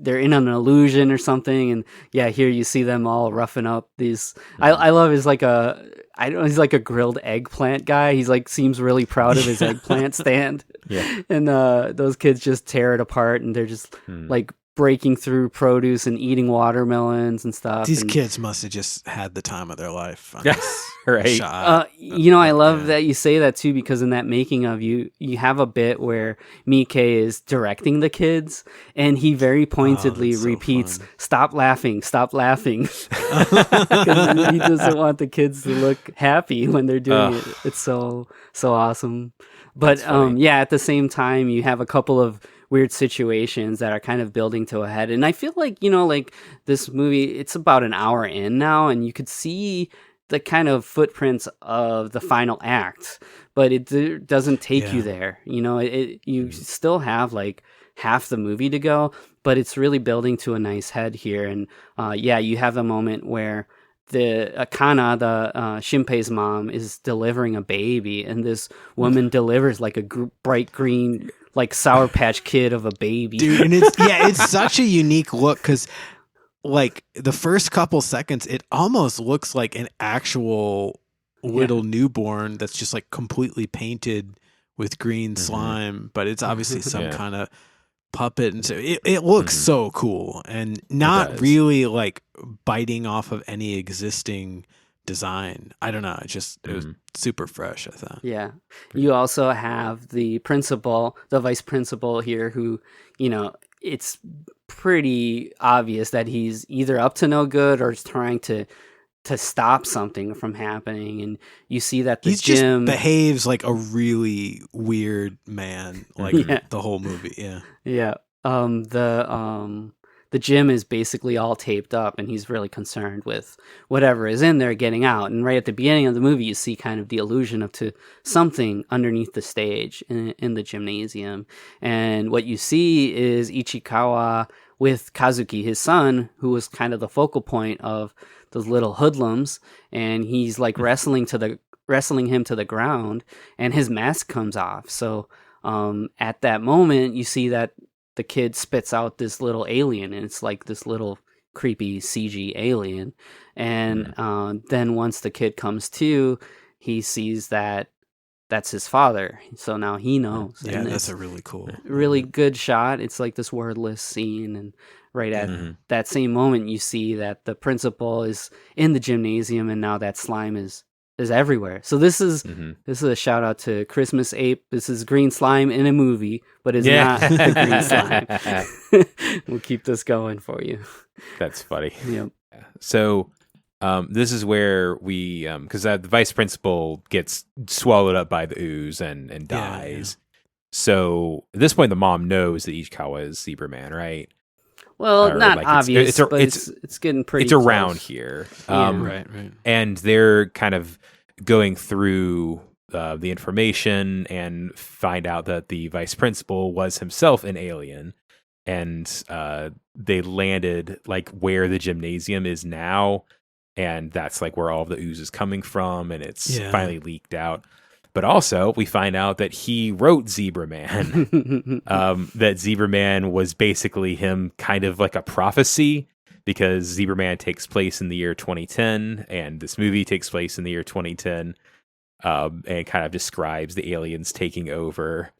they're in an illusion or something, and here you see them all roughing up these. I love he's like a grilled eggplant guy. He's like seems really proud of his eggplant stand. Yeah, and those kids just tear it apart, and they're just like breaking through produce and eating watermelons and stuff. These kids must have just had the time of their life. Right. I love that you say that too, because in that making of you have a bit where Miike is directing the kids, and he very pointedly repeats, so stop laughing. 'Cause he doesn't want the kids to look happy when they're doing it. It's so awesome. But at the same time, you have a couple of weird situations that are kind of building to a head. And I feel like, like this movie, it's about an hour in now, and you could see the kind of footprints of the final act, but it doesn't take you there. You still have like half the movie to go, but it's really building to a nice head here. And you have a moment where the Akana, the Shinpei's mom, is delivering a baby, and this woman delivers like a bright green, like Sour Patch Kid of a baby. Dude, and it's such a unique look because like the first couple seconds, it almost looks like an actual little newborn that's just like completely painted with green slime, but it's obviously some kind of puppet, and so it looks so cool and not really like biting off of any existing design. I don't know. It was super fresh, I thought. Yeah. You also have the principal, the vice principal here, who, it's pretty obvious that he's either up to no good or is trying to stop something from happening. And you see that the He's gym just behaves like a really weird man, like the whole movie. Yeah. Yeah. The gym is basically all taped up, and he's really concerned with whatever is in there getting out. And right at the beginning of the movie, you see kind of the allusion to something underneath the stage in the gymnasium. And what you see is Ichikawa with Kazuki, his son, who was kind of the focal point of those little hoodlums, and he's like wrestling him to the ground, and his mask comes off. So at that moment, you see that the kid spits out this little alien, and it's like this little creepy CG alien. And then once the kid comes to, he sees that that's his father. So now he knows. Yeah, and that's a really cool, really good shot. It's like this wordless scene, and right at that same moment, you see that the principal is in the gymnasium, and now that slime is everywhere. So this is a shout out to Christmas Ape. This is green slime in a movie, but it's not the green slime. We'll keep this going for you. That's funny. Yep. So this is where we, because the vice principal gets swallowed up by the ooze and dies. Yeah. So at this point, the mom knows that Ichikawa is Zebraman, right? Well, not like obvious, but it's getting pretty. It's around here, right. And they're kind of going through the information and find out that the vice principal was himself an alien, and they landed like where the gymnasium is now, and that's like where all of the ooze is coming from, and it's finally leaked out. But also, we find out that he wrote Zebraman, that Zebraman was basically him kind of like a prophecy, because Zebraman takes place in the year 2010, and this movie takes place in the year 2010, and kind of describes the aliens taking over.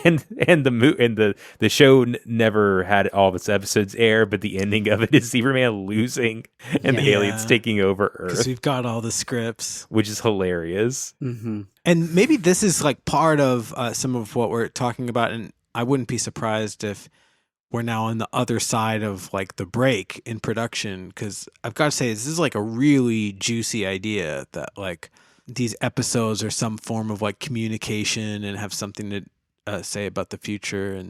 and the show never had all of its episodes air, but the ending of it is Zebraman losing and the aliens taking over Earth. Because we've got all the scripts. Which is hilarious. Mm-hmm. And maybe this is like part of some of what we're talking about, and I wouldn't be surprised if we're now on the other side of like the break in production, because I've got to say this is like a really juicy idea that like these episodes are some form of like communication and have something to say about the future.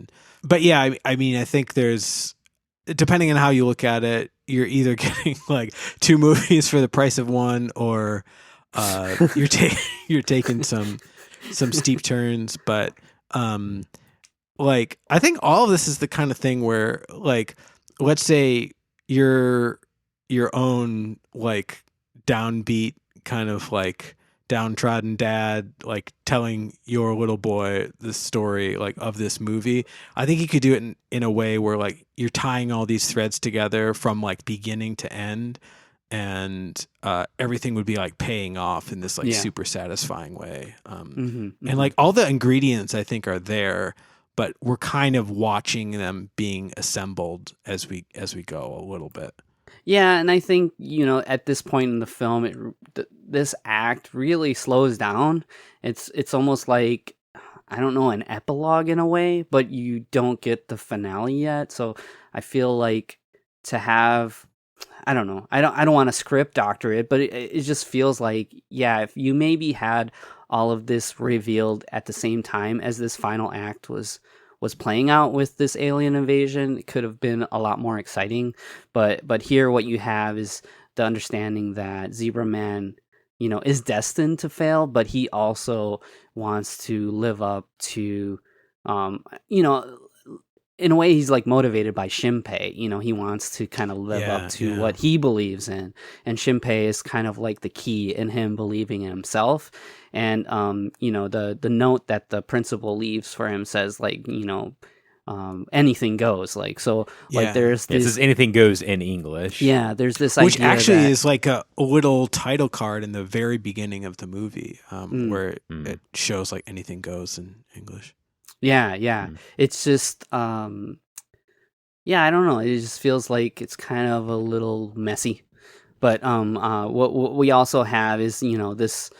But yeah, I mean, I think there's, depending on how you look at it, you're either getting like two movies for the price of one, or you're taking some steep turns. But like, I think all of this is the kind of thing where, like, let's say you're your own like downbeat kind of like downtrodden dad, like telling your little boy the story like of this movie. I think you could do it in a way where like you're tying all these threads together from like beginning to end, and everything would be like paying off in this like super satisfying way. And like all the ingredients I think are there, but we're kind of watching them being assembled as we go a little bit. Yeah, and I think, you know, at this point in the film, this act really slows down. It's almost like, I don't know, an epilogue in a way, but you don't get the finale yet. So I feel like to have, I don't know, I don't want to script doctor it, but it just feels like, yeah, if you maybe had all of this revealed at the same time as this final act was playing out with this alien invasion, it could have been a lot more exciting. But here what you have is the understanding that Zebraman, you know, is destined to fail, but he also wants to live up to, you know, in a way he's like motivated by Shinpei. You know, he wants to kind of live up to what he believes in. And Shinpei is kind of like the key in him believing in himself. And, you know, the note that the principal leaves for him says, like, you know, anything goes. Like, so, like, there's this... It says anything goes in English. Yeah, there's this Which idea actually that... is like a little title card in the very beginning of the movie, where it shows, like, anything goes in English. Yeah. It's just, yeah, I don't know. It just feels like it's kind of a little messy. But what we also have is, this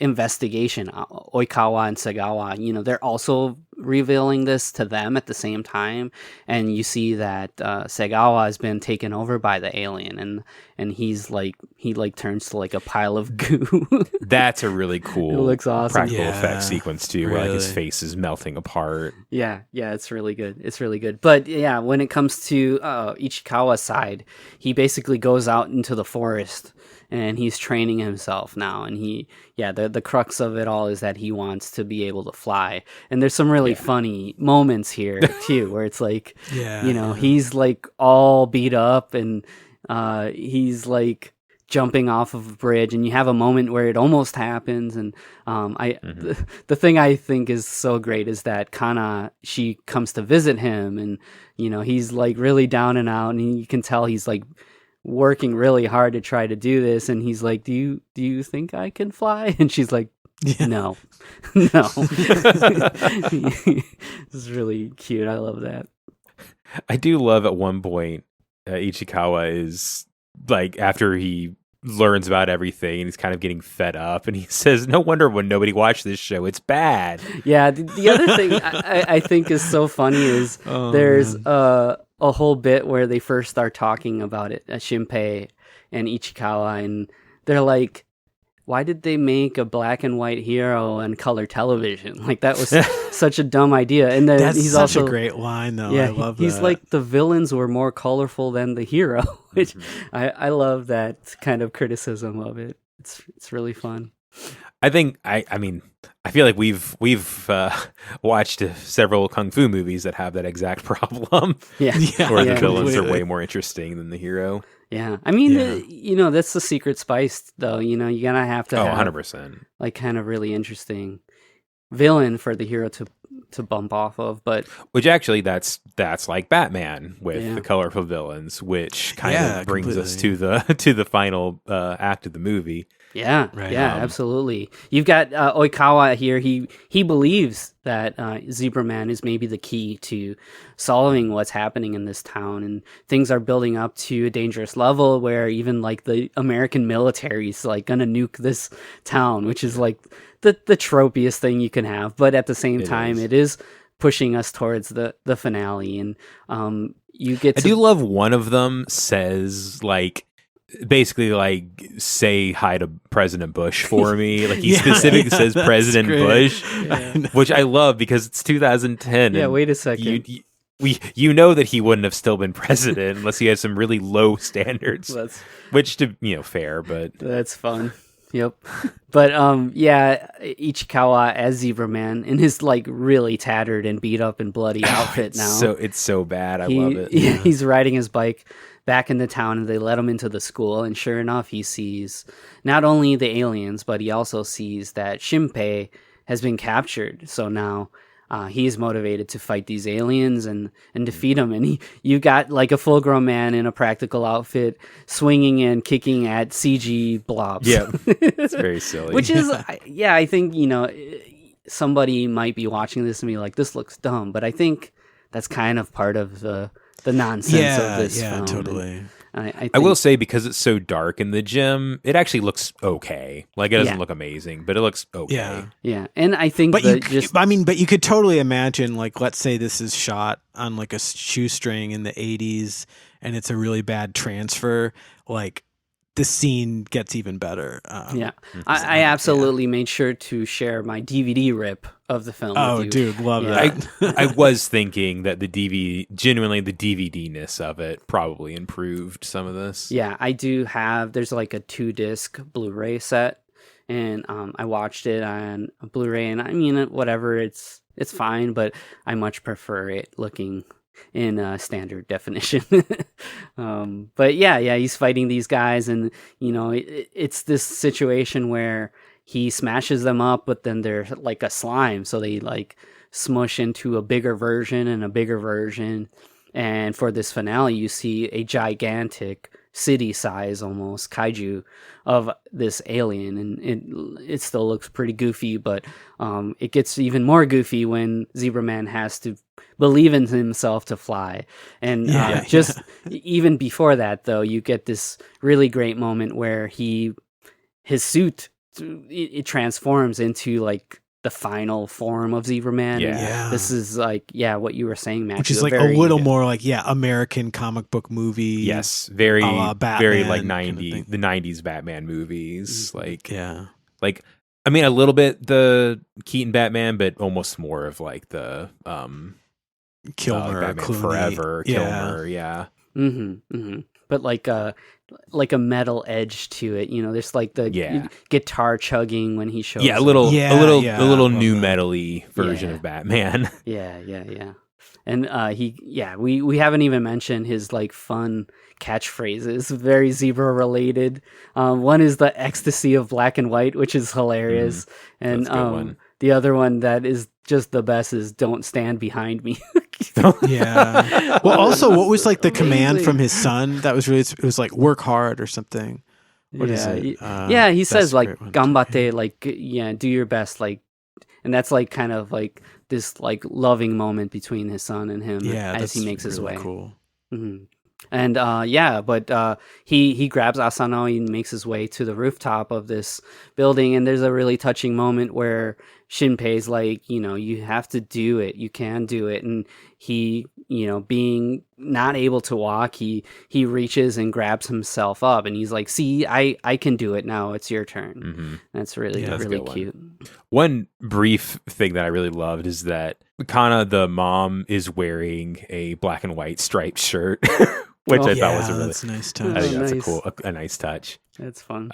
investigation. Oikawa and Segawa, they're also revealing this to them at the same time, and you see that Segawa has been taken over by the alien, and he's like he turns to like a pile of goo. That's a really cool It looks awesome. practical Yeah, effects sequence too, where like his really. face is melting apart. Yeah, it's really good. It's really good. But yeah, when it comes to Ichikawa's side, he basically goes out into the forest and he's training himself now. And the crux of it all is that he wants to be able to fly. And there's some really funny moments here too, where it's like, he's like all beat up and he's like jumping off of a bridge, and you have a moment where it almost happens. And the thing I think is so great is that Kana, she comes to visit him, and he's like really down and out, and you can tell he's like working really hard to try to do this, and he's like, do you think I can fly? And she's like, no. This is really cute. I love that. I do love at one point Ichikawa is like, after he learns about everything and he's kind of getting fed up, and he says, no wonder when nobody watched this show, it's bad. Yeah, the other thing I think is so funny is there's a whole bit where they first start talking about it, Shinpei and Ichikawa, and they're like, why did they make a black and white hero on color television? Like, that was such a dumb idea. And then That's he's such also a great line, though. yeah, I love he's that. like, the villains were more colorful than the hero, which I love that kind of criticism of it. It's really fun. I think I mean I feel like we've watched several kung fu movies that have that exact problem. Yeah, where the villains are completely. way more interesting than the hero. yeah. I mean, that's the secret spice, though. You're gonna have to have 100%. like kind of really interesting villain for the hero to bump off of. But Which actually that's like Batman with Yeah. the colorful villains, which kind Yeah, of brings us completely. to the final act of the movie. yeah, Right. absolutely. You've got Oikawa here. He believes that Zebraman is maybe the key to solving what's happening in this town, and things are building up to a dangerous level where even like the American military is like gonna nuke this town, which is like the tropiest thing you can have. But at the same time, it is pushing us towards the finale, and you get I to do love one of them says like, basically like, say hi to President Bush for me. Like, he specifically says that's President great. Bush, which I love because it's 2010. yeah. and Wait a second. you know that he wouldn't have still been president unless he had some really low standards, That's which to fair, but That's fun. Yep. But Ichikawa as Zebraman in his like really tattered and beat up and bloody outfit now. so it's so bad. I love it. Yeah, he's riding his bike back into town, and they let him into the school, and sure enough, he sees not only the aliens, but he also sees that Shinpei has been captured. So now he's motivated to fight these aliens and defeat them. And you got like a full-grown man in a practical outfit swinging and kicking at CG blobs. Yeah, it's very silly. Which is, I think, somebody might be watching this and be like, this looks dumb. But I think that's kind of part of the nonsense of this film. And totally. I will say, because it's so dark in the gym, it actually looks okay. Like, it doesn't Yeah. look amazing, but it looks okay. Yeah. Yeah, and I think But that you could totally imagine, like, let's say this is shot on like a shoestring in the 80s, and it's a really bad transfer. Like, the scene gets even better. yeah, I absolutely made sure to share my DVD rip of the film. Oh, with you. dude, love Yeah. that. I was thinking that the DVD-ness of it probably improved some of this. Yeah, I do have. There's like a 2-disc Blu-ray set, and I watched it on a Blu-ray, and I mean, whatever, it's fine, but I much prefer it looking in standard definition. But yeah, he's fighting these guys, and it's this situation where he smashes them up, but then they're like a slime, so they like smush into a bigger version and a bigger version. And for this finale, you see a gigantic city size almost kaiju of this alien, and it still looks pretty goofy, but it gets even more goofy when Zebraman has to believe in himself to fly. And just even before that, though, you get this really great moment where his suit it transforms into like the final form of Zebraman. Yeah. This is like what you were saying, Matthew, which is like a little more like American comic book movie. Yes, very very like Batman kind of 90 thing. the 90s Batman movies. Like Yeah. I mean a little bit the Keaton Batman, but almost more of like the Kilmer, Batman Clooney. Forever, Yeah. Kilmer, yeah. But like a metal edge to it, you know. There's like the guitar chugging when he shows. Yeah, a up. little love new that. metal-y version of Batman. Yeah. And we haven't even mentioned his like fun catchphrases, very Zebra related. One is the ecstasy of black and white, which is hilarious, and That's a good one. the other one that is just the best is "Don't stand behind me." Yeah. Well, also, what was like the command Amazing. from his son? That was really, it was like work hard or something. What is it? He That's says a like great one, "Gambate," like do your best, like, and that's like kind of like this like loving moment between his son and him as he makes his really way. Cool. Mm-hmm. And but he grabs Asano and makes his way to the rooftop of this building, and there's a really touching moment where Shinpei's like, you know, you have to do it, you can do it, and he, you know, being not able to walk, he reaches and grabs himself up, and he's like, see, I can do it now, it's your turn. Mm-hmm. That's really That's a really good one. cute. One brief thing that I really loved is that Kana, the mom, is wearing a black and white striped shirt, which I thought was a really that's a nice I touch. think that's Nice. a nice touch. That's fun.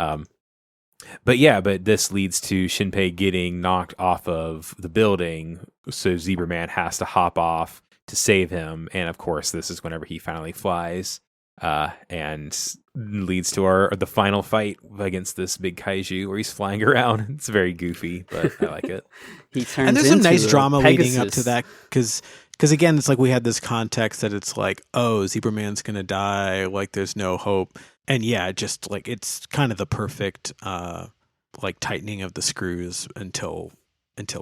But this leads to Shinpei getting knocked off of the building, so Zebraman has to hop off to save him, and of course, this is whenever he finally flies, and leads to the final fight against this big kaiju where he's flying around. It's very goofy, but I like it. He turns And there's some into nice a drama leading up to Pegasus. that because again, it's like we had this context that it's like, oh, Zebraman's gonna die, like there's no hope, and just like it's kind of the perfect like tightening of the screws until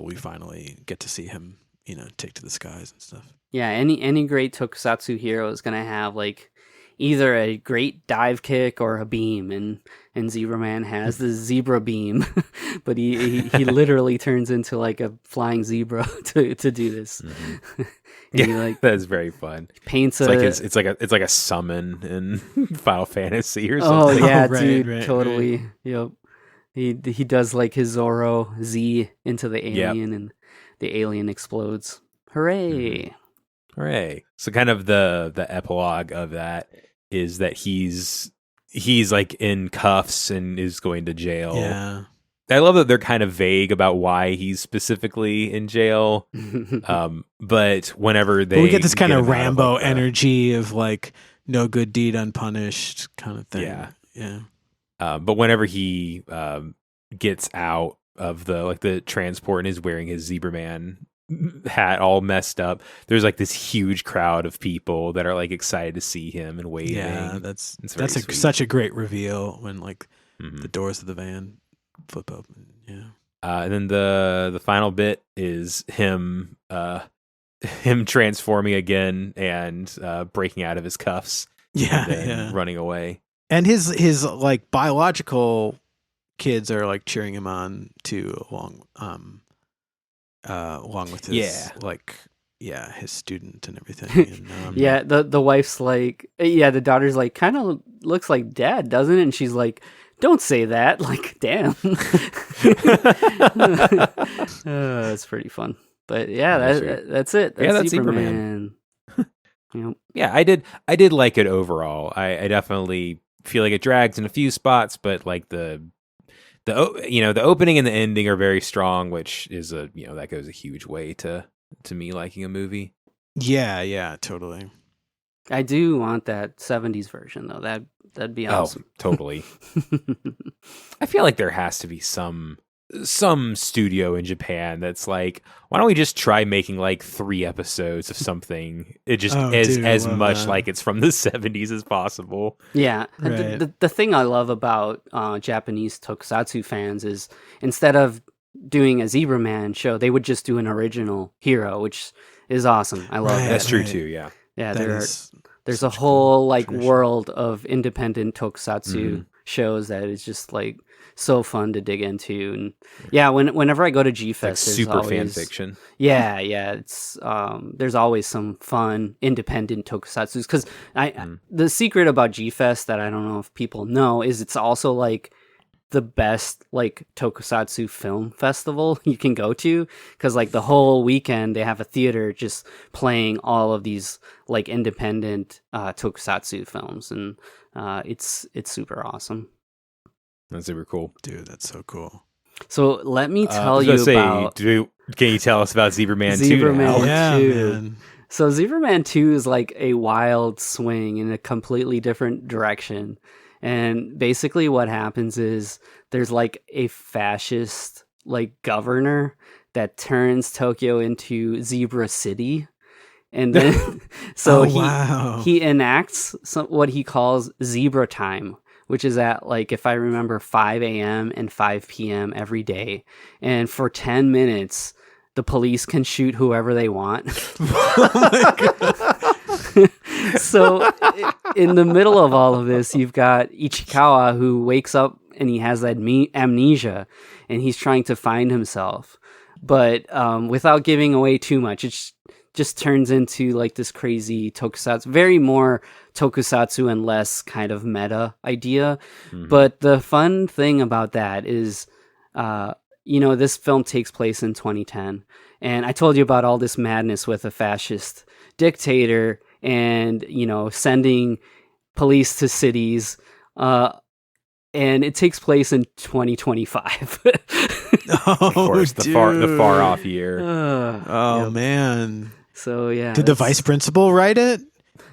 we finally get to see him, you know, take to the skies and stuff. Yeah, any great tokusatsu hero is gonna have like either a great dive kick or a beam, and Zebraman has the zebra beam, but he literally turns into like a flying zebra to do this. Mm-hmm. And he like That's very fun. paints It's like a summon in Final Fantasy or oh something. yeah, Right, dude, right, totally. Yep. He does like his Zoro Z into the alien, and the alien explodes. Hooray! Hooray! So kind of the epilogue of that is that he's like in cuffs and is going to jail. Yeah. I love that they're kind of vague about why he's specifically in jail. But whenever But we get this kind get of him out Rambo like, energy of like no good deed unpunished kind of thing. Yeah. But whenever he gets out of the transport and is wearing his Zebraman hat all messed up, there's like this huge crowd of people that are like excited to see him and waving. Yeah, that's It's very sweet. such a great reveal when like Mhm. the doors of the van flip open. Yeah. And then the final bit is him transforming again and breaking out of his cuffs. Yeah, and then yeah. running away. And his like biological kids are like cheering him on too, along with his his student and everything. And, Yeah, the wife's like, the daughter's like, kind of looks like dad, doesn't it? And she's like, don't say that. Like, damn. It's pretty fun. But yeah, that's it. That's Zebraman. Yep. Yeah, I did like it overall. I definitely feel like it drags in a few spots, but like the opening and the ending are very strong, which is that goes a huge way to me liking a movie. Yeah, totally. I do want that 70s version though. That'd be awesome. Oh, totally. I feel like there has to be some some studio in Japan that's like, why don't we just try making like 3 episodes of something? It just as love much that. like it's from the 70s as possible. Yeah, Right. the thing I love about Japanese tokusatsu fans is instead of doing a Zebraman show, they would just do an original hero, which is awesome. I love Right. that. That's true right. too, yeah. Yeah, That there's is a such a whole cool like tradition. world of independent tokusatsu Mhm. shows that is just like so fun to dig into. And yeah, whenever I go to G It's like Fest, there's super fan always fiction. yeah, it's there's always some fun independent tokusatsu because the secret about G Fest that I don't know if people know is it's also like the best like tokusatsu film festival you can go to because like the whole weekend they have a theater just playing all of these like independent tokusatsu films, and it's super awesome. That's super cool. Dude, that's so cool. So let me I tell was you gonna say, about can you tell us about Zebraman 2 Zebraman. now? Oh, yeah, dude. man. So Zebraman 2 is like a wild swing in a completely different direction. And basically what happens is there's like a fascist like governor that turns Tokyo into Zebra City. And then so Oh, wow. he enacts what he calls zebra time, which is at like, if I remember, 5 a.m. and 5 p.m. every day. And for 10 minutes, the police can shoot whoever they want. So in the middle of all of this, you've got Ichikawa who wakes up and he has that amnesia and he's trying to find himself. But without giving away too much, it just turns into like this crazy tokusatsu, very more tokusatsu and less kind of meta idea. But the fun thing about that is, this film takes place in 2010. And I told you about all this madness with a fascist dictator and, sending police to cities. And it takes place in 2025. Of course, the far off year. Oh, Yep. man. So, yeah. Did the that's- vice principal write it?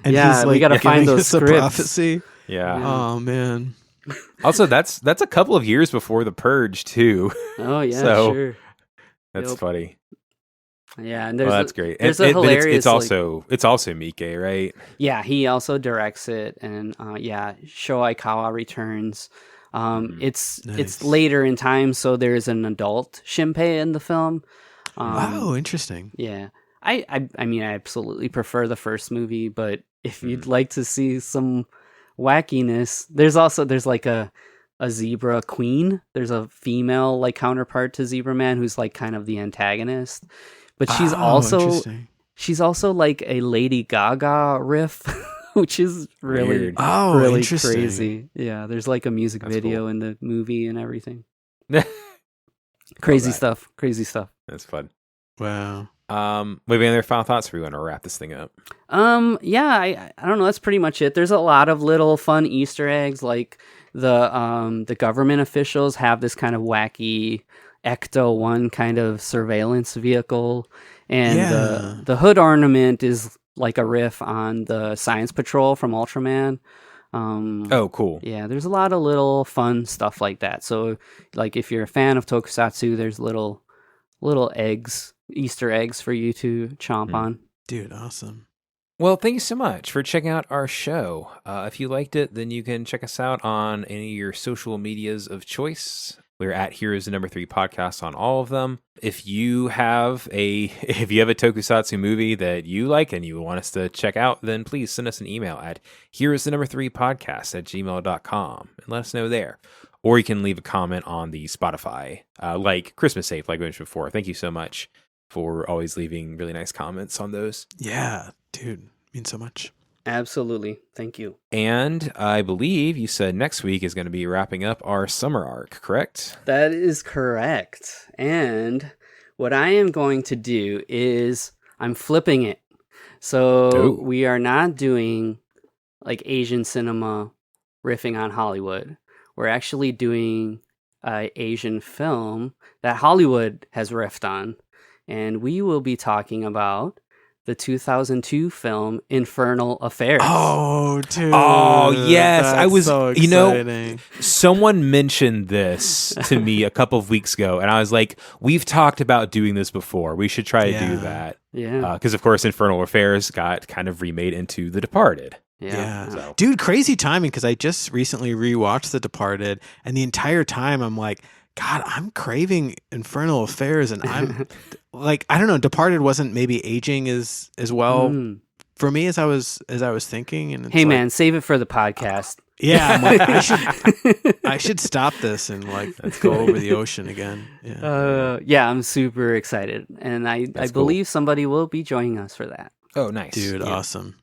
And Yeah, we gotta find giving those us a scripts. prophecy. Yeah. Oh, man. Also, that's a couple of years before the Purge too. Oh, yeah, So- sure. That's Yep. funny. Yeah, and there's Well, that's great. there's And a but it's hilarious, like- also Miike, right? Yeah, he also directs it, and Sho Aikawa returns. It's Nice. later in time, so there's an adult Shinpei in the film. Wow, interesting. Yeah, I mean, I absolutely prefer the first movie, but if you'd like to see some wackiness, there's like a zebra queen. There's a female like counterpart to Zebraman who's like kind of the antagonist, but she's Oh, also interesting. she's also like a Lady Gaga riff, which is really Weird. Oh, really interesting. crazy. Yeah, there's like a music That's video cool. in the movie and everything. Crazy Crazy stuff. That's fun. Wow. We have any other final thoughts? We want to wrap this thing up. Yeah, I don't know. That's pretty much it. There's a lot of little fun Easter eggs, like the government officials have this kind of wacky Ecto-1 kind of surveillance vehicle, and Yeah. the hood ornament is like a riff on the Science Patrol from Ultraman. Oh, cool. Yeah, there's a lot of little fun stuff like that. So, like, if you're a fan of tokusatsu, there's little eggs, Easter eggs for you to chomp on. Dude, awesome. Well, thank you so much for checking out our show. If you liked it, then you can check us out on any of your social medias of choice. We're at Heroes the Number 3 Podcast on all of them. If you have a tokusatsu movie that you like and you want us to check out, then please send us an email at heroesthenumber3podcast@gmail.com and let us know there. Or you can leave a comment on the Spotify, like Christmas Safe, like we mentioned before. Thank you so much for always leaving really nice comments on those. Yeah, dude, means so much. Absolutely. Thank you. And I believe you said next week is going to be wrapping up our summer arc, correct? That is correct. And what I am going to do is I'm flipping it. So Ooh. we are not doing like Asian cinema riffing on Hollywood. We're actually doing an Asian film that Hollywood has riffed on. And we will be talking about the 2002 film Infernal Affairs. Oh, dude. Oh, yes. I That's was, so you know, exciting. someone mentioned this to me a couple of weeks ago, and I was like, we've talked about doing this before. We should try to do that. Yeah. Because, of course, Infernal Affairs got kind of remade into The Departed. Yeah. So. Dude, crazy timing because I just recently rewatched The Departed, and the entire time I'm like, God, I'm craving Infernal Affairs, and I'm like, I don't know, Departed wasn't maybe aging as well for me as I was thinking. And it's Hey, like, man, save it for the podcast. yeah, I'm like, I should stop this and like let's go over the ocean again. Yeah, I'm super excited, and I That's believe somebody will be joining us for that. Oh, nice. Dude, awesome.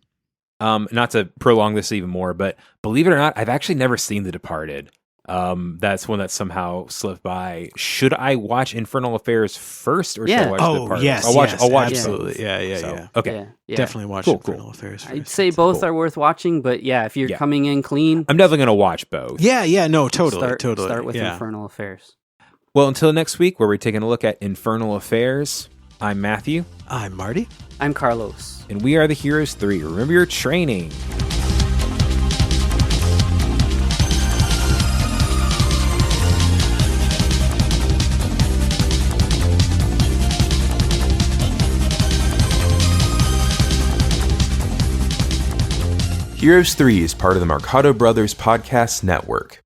Not to prolong this even more, but believe it or not, I've actually never seen The Departed. That's one that somehow slipped by. Should I watch Infernal Affairs first, or should I watch The Departed? Yes, I'll watch absolutely. both. Yeah. So, okay. Yeah. Definitely watch Cool, Infernal Affairs first. I'd say both are worth watching, but yeah, if you're coming in clean, I'm definitely going to watch both. Yeah, no, totally. Start with Infernal Affairs. Well, until next week, where we're taking a look at Infernal Affairs, I'm Matthew. I'm Marty. I'm Carlos. And we are the Heroes 3. Remember your training. Heroes 3 is part of the Mercado Brothers Podcast Network.